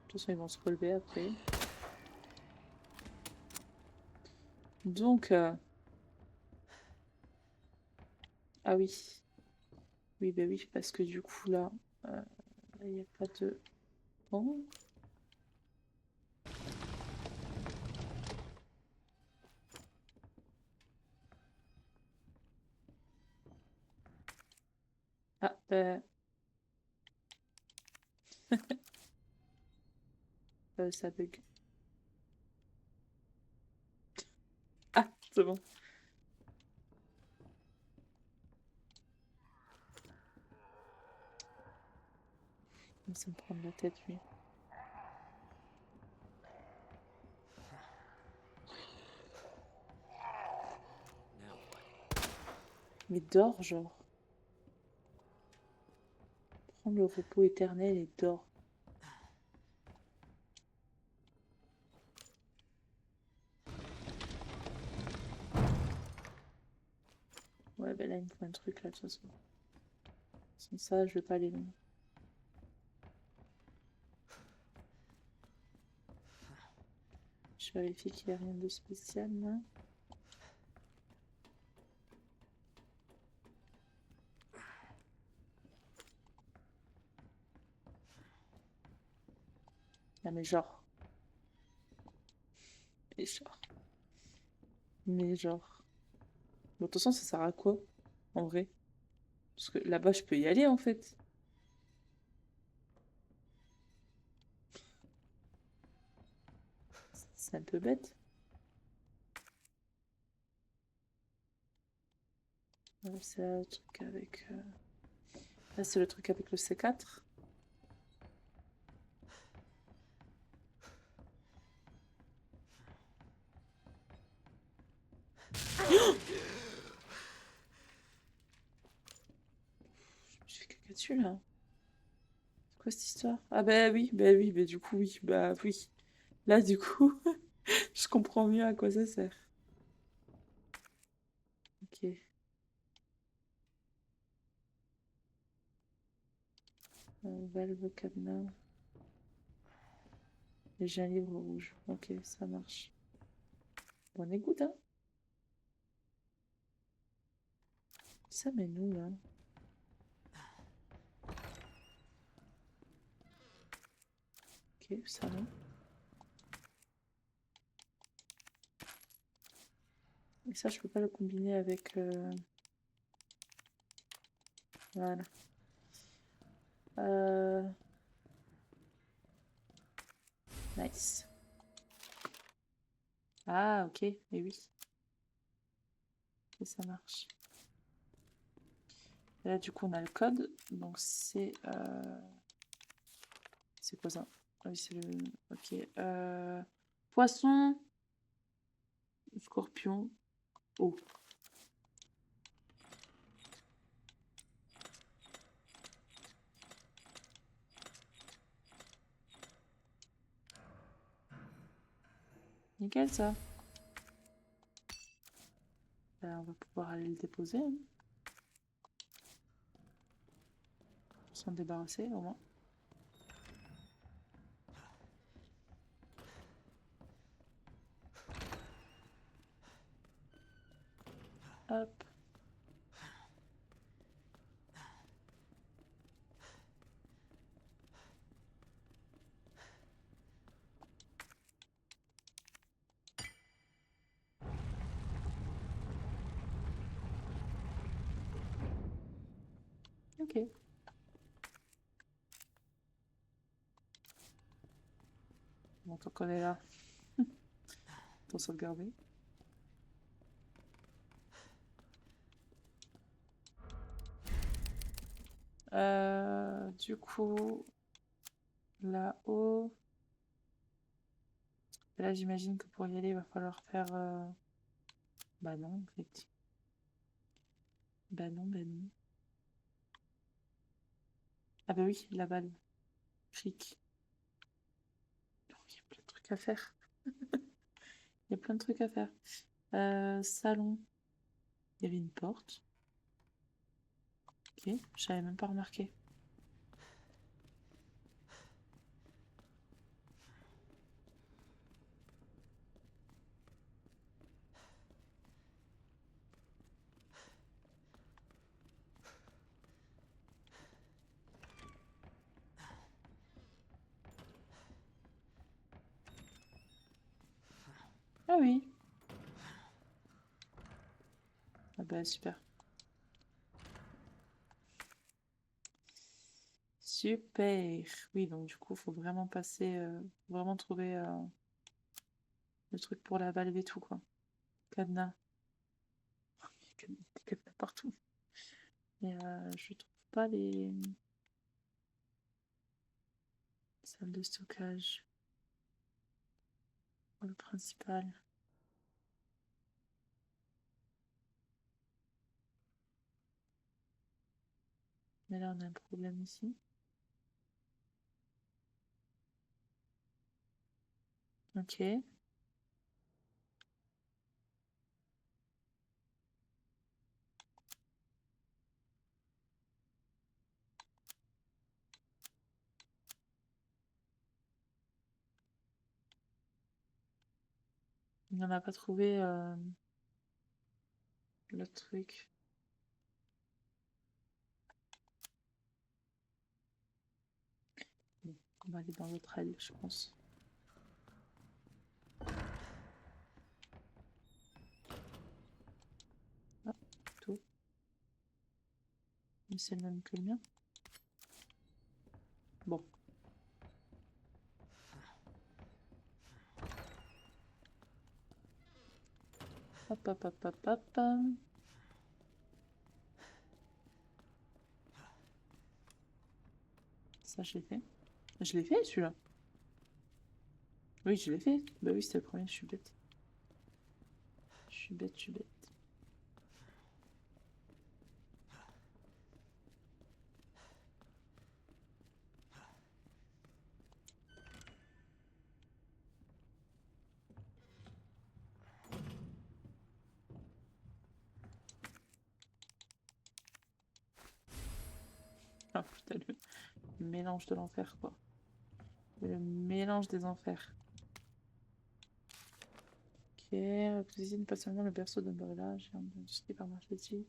De toute façon ils vont se relever après. Donc ah oui. Oui, bah oui, parce que du coup là, il n'y a pas de. Bon. Ah, ça bug. Ah, c'est bon. Il va me prendre la tête, lui. Mais dors, genre. Prends le repos éternel et dors. Ouais, ben là, il me faut un truc, là, de toute façon. Sans ça, je vais pas aller loin. Je vérifie qu'il n'y a rien de spécial, là. Ah, mais genre. Mais genre. Mais genre. Bon, de toute façon, ça sert à quoi, en vrai? Parce que là-bas, je peux y aller, en fait. C'est un peu bête. C'est le truc avec... Là, c'est le truc avec le C4. Je me suis fait caca dessus, là. C'est quoi cette histoire? Ah bah oui, bah du coup, oui, bah oui. Là, du coup, je comprends mieux à quoi ça sert. Ok. Valve cadenas. Et j'ai un livre rouge. Ok, ça marche. Bon écoute, hein. Ça mène où là? Ok, salon. Et ça, je peux pas le combiner avec. Voilà. Nice. Ah, ok, et oui. Et ça marche. Et là, du coup, on a le code. Donc, c'est. C'est quoi ça? Ah oui, c'est le. Ok. Poisson, scorpion, eau. Nickel, ça. Ben, on va pouvoir aller le déposer, hein. S'en débarrasser, au moins. Hop. Ok. Bon, tant qu'on est là, pour sauvegarder. Du coup, là-haut. Là, j'imagine que pour y aller, il va falloir faire. Bah non, effectivement. Bah non, bah non. Ah bah oui, la balle. Fric. Oh, il y a plein de trucs à faire. Il y a plein de trucs à faire. Salon. Il y avait une porte. Ok, j'avais même pas remarqué. Ah oui. Ah bah super. Super. Oui, donc du coup, faut vraiment passer, vraiment trouver le truc pour la valve et tout, quoi. Cadenas. Il y a des cadenas partout. Et je trouve pas les salles de stockage. Pour le principal. Mais là, on a un problème ici. Ok. On n'en a pas trouvé le truc. Bon, on va aller dans l'autre aile, je pense. Ah, tout. Mais c'est le même que le mien. Bon. Hop, hop, hop, hop, hop. Ça, je l'ai fait. Je l'ai fait, celui-là. Oui, je l'ai fait. Bah oui, c'était le premier, je suis bête. Je suis bête, je suis bête. Ah putain, le mélange de l'enfer, quoi. Le mélange des enfers. Ok, cuisine pas seulement le berceau d'Umbrella, j'ai une industrie pharmaceutique.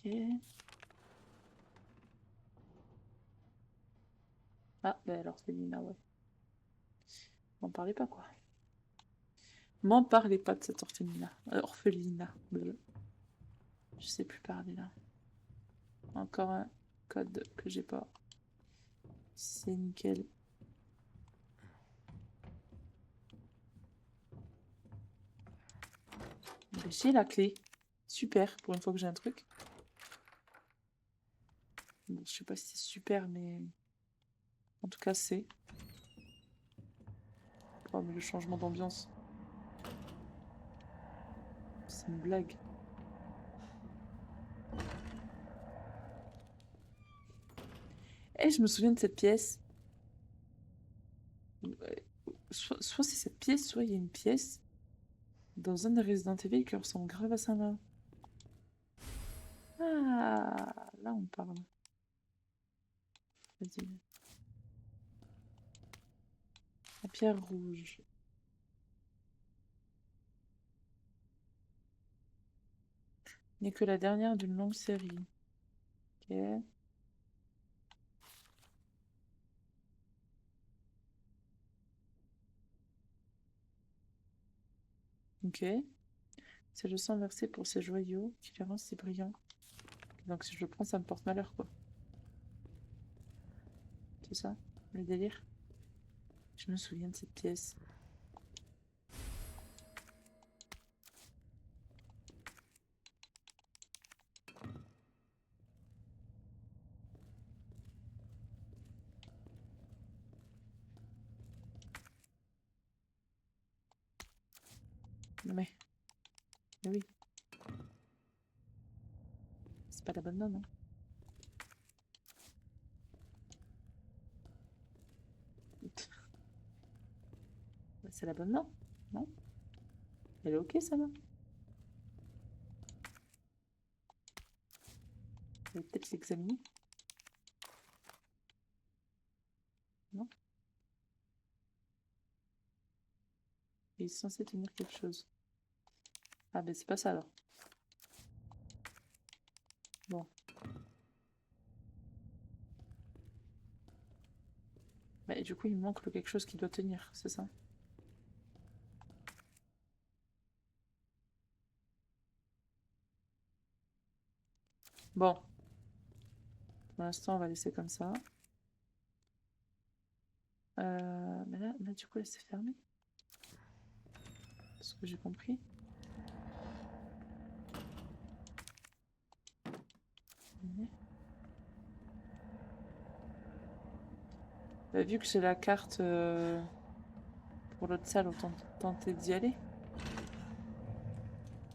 Ok. Ah, bah alors c'est Lina, ouais. M'en parlez pas, quoi. M'en parlez pas de cette orphelinat. Orphelinat. Je sais plus parler, là. Encore un code que j'ai pas. C'est nickel. Bah, j'ai la clé. Super, pour une fois que j'ai un truc. Bon, je sais pas si c'est super, mais... En tout cas, c'est... Oh, mais le changement d'ambiance. C'est une blague. Eh, je me souviens de cette pièce. Soit c'est cette pièce, soit il y a une pièce dans un des Resident Evil qui ressemble grave à ça là. Ah, là on parle. Vas-y. La pierre rouge. N'est que la dernière d'une longue série. Ok. Ok. C'est le sang versé pour ces joyaux qui les rend si brillants. Donc si je le prends, ça me porte malheur, quoi. C'est ça, le délire. Je me souviens de cette pièce. Non mais oui, c'est pas la bonne donne, hein. Bah, c'est la bonne non? Non? Elle est ok, ça va? Je vais peut-être l'examiner. Non? Il est censé tenir quelque chose. Ah ben c'est pas ça alors. Bon. Bah, et du coup, il me manque le quelque chose qui doit tenir, c'est ça? Bon. Pour l'instant, on va laisser comme ça. Mais là, du coup, là, c'est fermé. Ce que j'ai compris. Bah, vu que j'ai la carte pour l'autre salle, autant tenter d'y aller.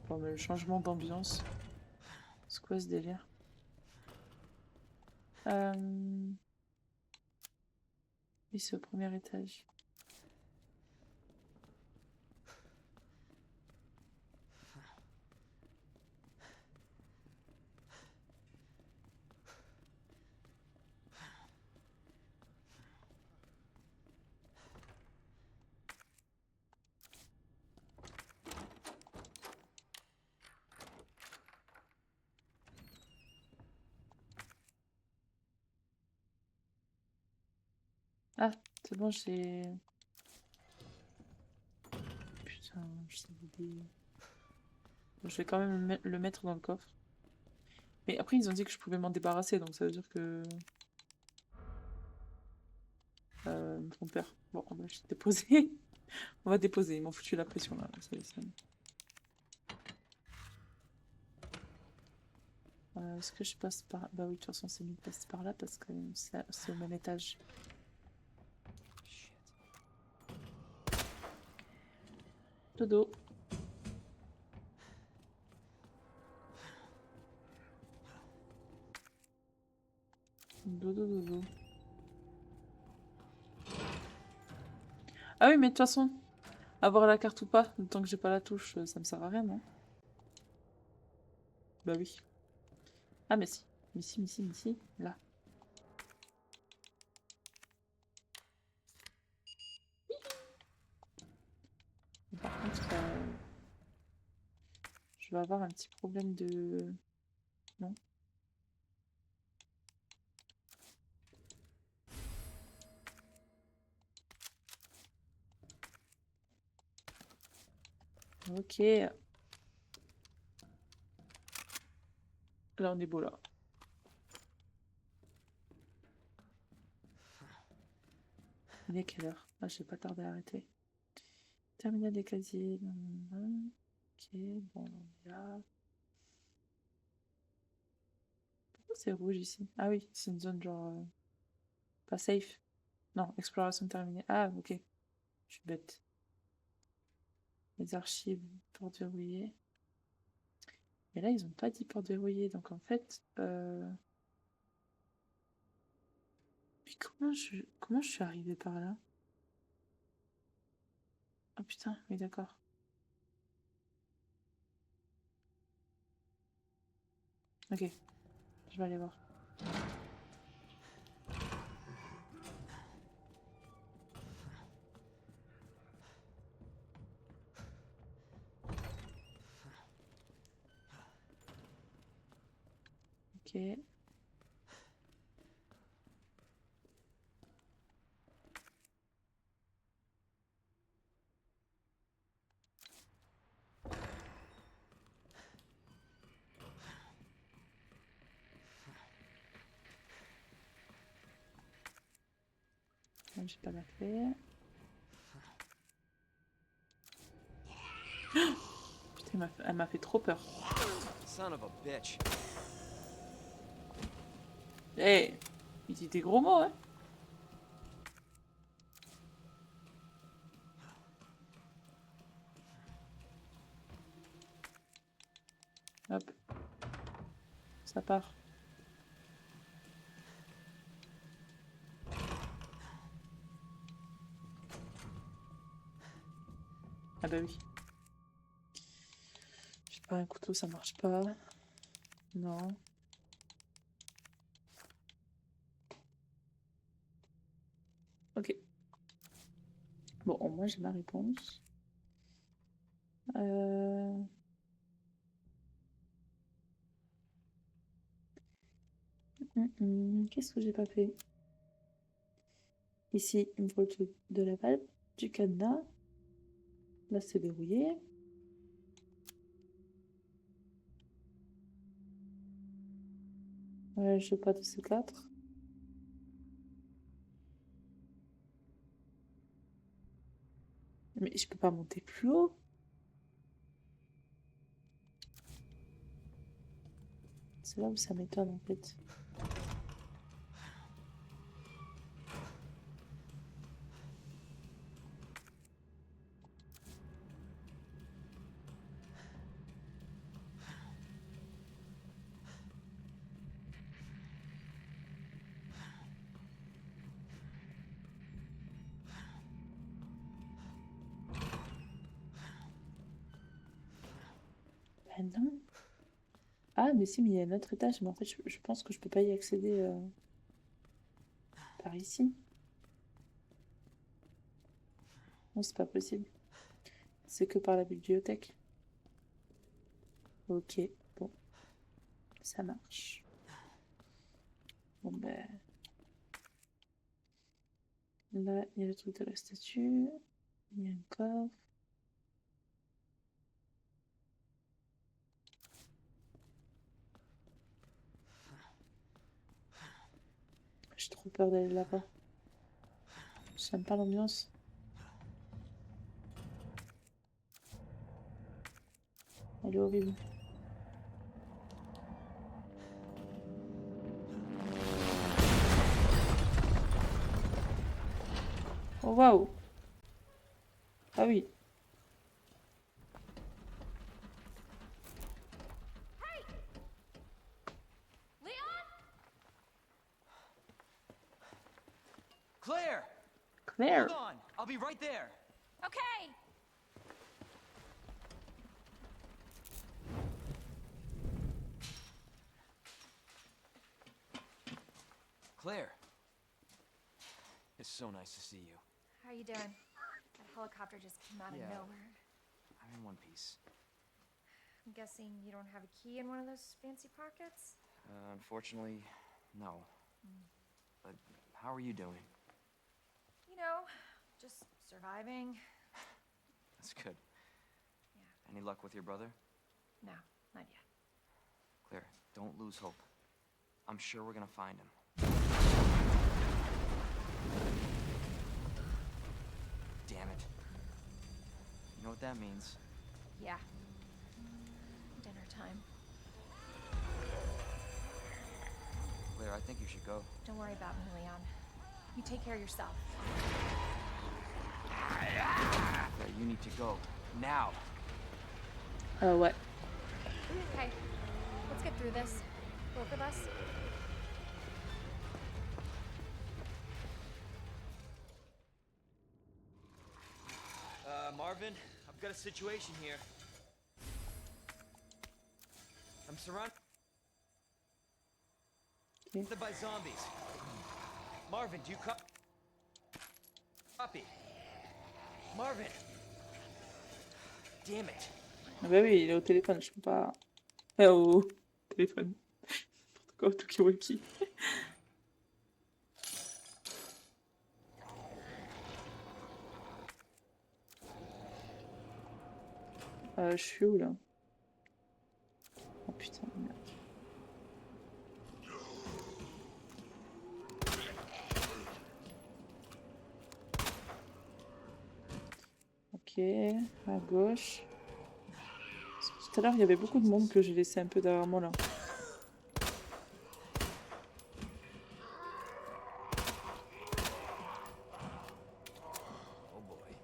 Bon, mais le changement d'ambiance. C'est quoi ce délire? Oui, c'est au premier étage. Ah, c'est bon, j'ai... Putain, je sais oublier. Bon, je vais quand même le mettre dans le coffre. Mais après, ils ont dit que je pouvais m'en débarrasser, donc ça veut dire que... Ils me font peur. Bon, on va juste déposer. On va déposer, ils m'ont foutu la pression là. Ça y est, est-ce que je passe par... Bah oui, de toute façon, c'est mieux de passer par là parce que c'est au même étage. Dodo. Dodo, dodo. Ah oui, mais de toute façon, avoir la carte ou pas, tant que j'ai pas la touche, ça me sert à rien, non? Bah oui. Ah mais si. Mais si, mais si, mais si. Là. Mais par contre, je vais avoir un petit problème de... Non. Ok. Là, on est beau, là. Il est quelle heure? Ah, je vais pas tarder à arrêter. Terminal des casiers. Ok, bon, on est là. Pourquoi c'est rouge ici? Ah oui, c'est une zone genre... pas safe. Non, exploration terminée. Ah, ok. Je suis bête. Les archives, porte verrouillée. Mais là, ils ont pas dit porte verrouillée. Donc en fait... Puis comment je suis arrivée par là? Ah putain, oui d'accord. Ok, je vais aller voir. Ok. Donc, j'ai pas la clé. Putain, elle m'a fait trop peur. Son of a bitch. Eh, il dit des gros mots, hein. Hop, ça part. Ah bah oui. J'ai pas un couteau, ça marche pas. Non. Ok. Bon, au moins j'ai ma réponse. Qu'est-ce que j'ai pas fait? Ici, il me faut le truc de la valve, du cadenas. Là, c'est verrouillé. Je sais pas de ces quatre. Mais je peux pas monter plus haut. C'est là où ça m'étonne en fait. Ben non. Ah, mais si, mais il y a un autre étage. Mais en fait, je pense que je peux pas y accéder par ici. Non, c'est pas possible. C'est que par la bibliothèque. Ok, bon, ça marche. Bon, ben. Là, il y a le truc de la statue. Il y a un coffre. J'ai trop peur d'aller là-bas. J'aime pas l'ambiance. Elle est horrible. Oh waouh! Ah oui. Leon? Claire! Claire! Hold on! I'll be right there! Okay. Claire. It's so nice to see you. How you doing? That helicopter just came out of Yeah. nowhere. I'm in one piece. I'm guessing you don't have a key in one of those fancy pockets? Unfortunately, no. But how are you doing? You know, just surviving. That's good. Yeah. Any luck with your brother? No, not yet. Claire, don't lose hope. I'm sure we're gonna find him. Damn it. You know what that means? Yeah. Dinner time. Claire, I think you should go. Don't worry about me, Leon. You take care of yourself. Claire, you need to go. Now. Ouais. Okay, let's get through this. Both of us. Marvin, I've got a situation here. I'm surrounded Ok. by zombies. Marvin, do you copy? Marvin! Damn it. Ah bah oui, il est au téléphone, je peux pas. Au téléphone. N'importe quoi, au Talkie-walkie. Je suis où là? Oh putain, merde. Ok, à gauche. Parce que tout à l'heure, il y avait beaucoup de monde que j'ai laissé un peu derrière moi là. Oh boy.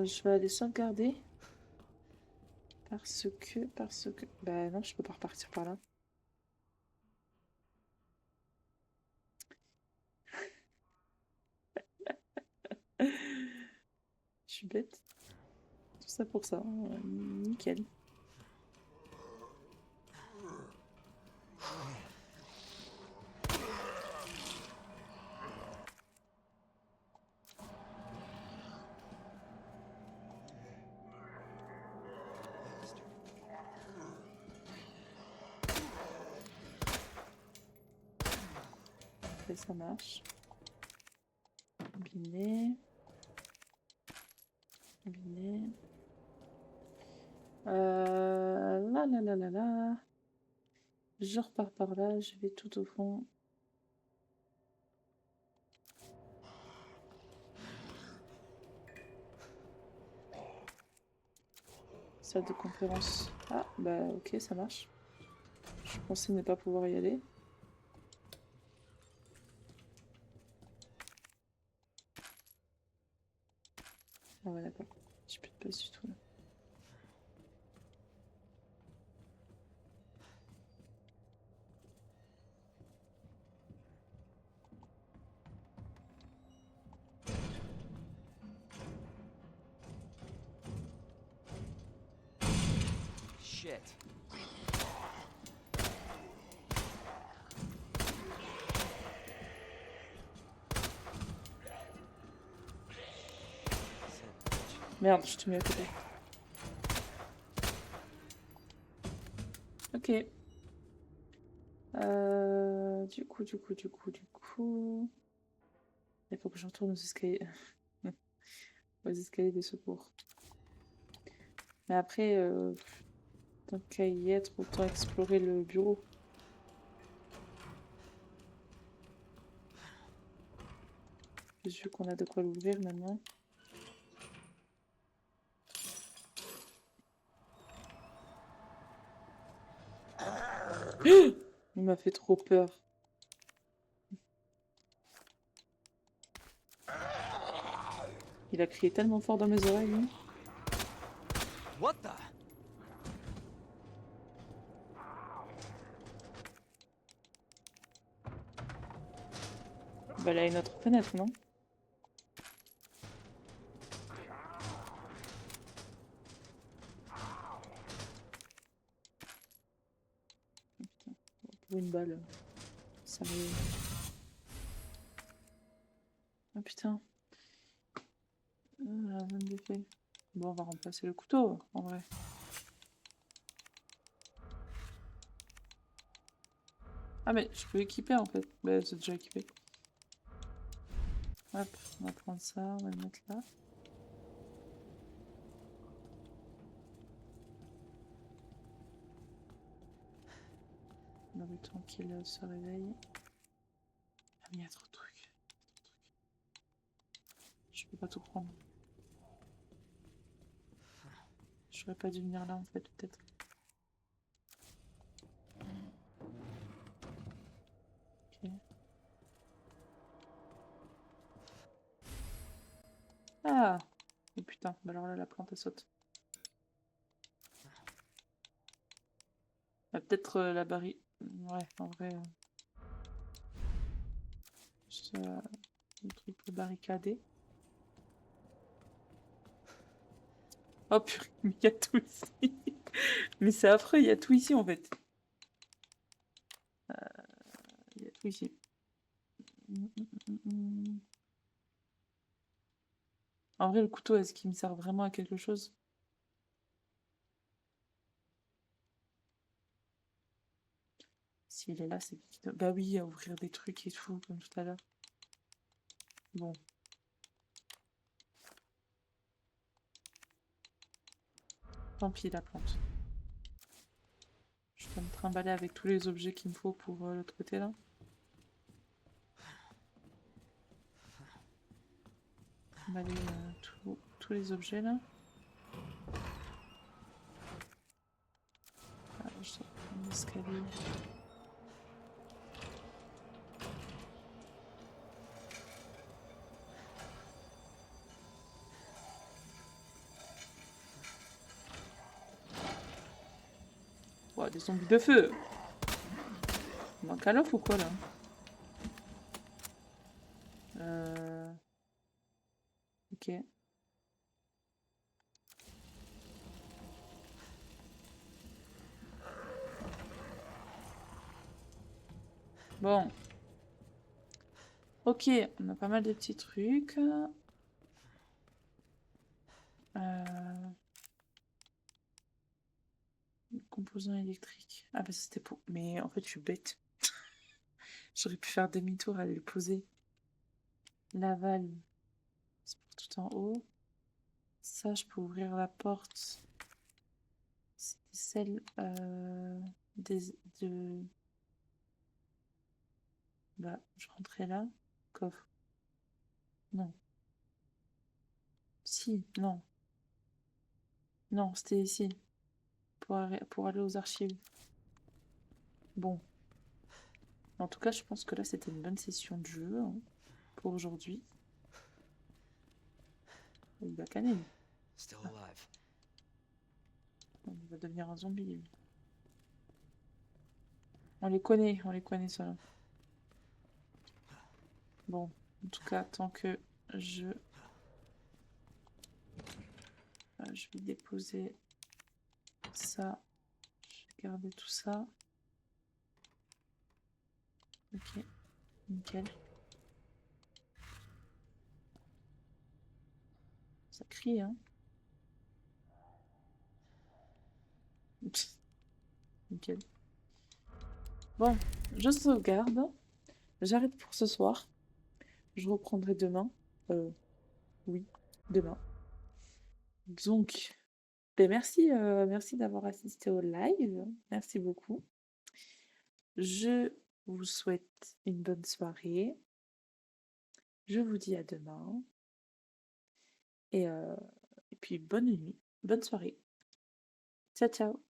Je vais aller sauvegarder. Parce que... Bah non, je peux pas repartir par là. Je suis bête. Tout ça pour ça. Nickel. Et ça marche. Combiner. Combiner. Là, là, là, là, là. Je repars par là, je vais tout au fond. Salle de conférence. Ah, bah ok, ça marche. Je pensais ne pas pouvoir y aller. Ah ouais, d'accord. J'ai plus de place du tout là. Shit. Merde, je te mets à côté. Ok. Du coup. Il faut que je retourne aux escaliers. Aux escaliers des secours. Mais après, tant qu'à y être, autant explorer le bureau. J'ai vu qu'on a de quoi l'ouvrir maintenant. Il m'a fait trop peur. Il a crié tellement fort dans mes oreilles, lui. What the? Bah là, il y a une autre fenêtre, non? Pour une balle. Sérieux. Ah putain. La zone d'effet. Bon, on va remplacer le couteau, en vrai. Ah mais je peux équiper en fait. Bah c'est déjà équipé. Hop, on va prendre ça, on va le mettre là. Le temps qu'il se réveille. Ah mais il y a trop de trucs. Je peux pas tout prendre. J'aurais pas dû venir là en fait, peut-être. Ok. Ah! Oh putain, bah alors là la plante elle saute. Ah, peut-être la barrière. Ouais, en vrai. Juste, le truc pour barricader. Oh purée, mais il y a tout ici. Mais c'est affreux, il y a tout ici en fait. Il y a tout ici. En vrai, le couteau, est-ce qu'il me sert vraiment à quelque chose? S'il est là, c'est qu'il doit... Bah oui, à ouvrir des trucs et tout, comme tout à l'heure. Bon. Tant pis, la plante. Je vais me trimballer avec tous les objets qu'il me faut pour l'autre côté, là. Trimballer tous les objets, là. Ah, je dois prendre l'escalier. Ouah, des zombies de feu! On manque à l'offre ou quoi, là? Ok. Bon. Ok, on a pas mal de petits trucs. Composants électriques. Ah bah c'était pour... Mais en fait, je suis bête. J'aurais pu faire demi-tour à aller le poser. L'aval, c'est pour tout en haut. Ça, je peux ouvrir la porte. C'est celle de... Bah, je rentrais là. Coffre. Non. Si, non. Non, c'était ici. Pour aller aux archives. Bon. En tout cas, je pense que là, c'était une bonne session de jeu hein, pour aujourd'hui. Il va canner, lui. Still alive. Il va devenir un zombie, lui. On les connaît, ça. Bon, en tout cas, tant que je vais déposer ça, je vais garder tout ça. Ok, nickel. Ça crie, hein. Nickel. Bon, je sauvegarde. J'arrête pour ce soir. Je reprendrai demain. Oui, demain. Donc, ben merci d'avoir assisté au live. Merci beaucoup. Je vous souhaite une bonne soirée. Je vous dis à demain. Et puis bonne nuit, bonne soirée. Ciao, ciao.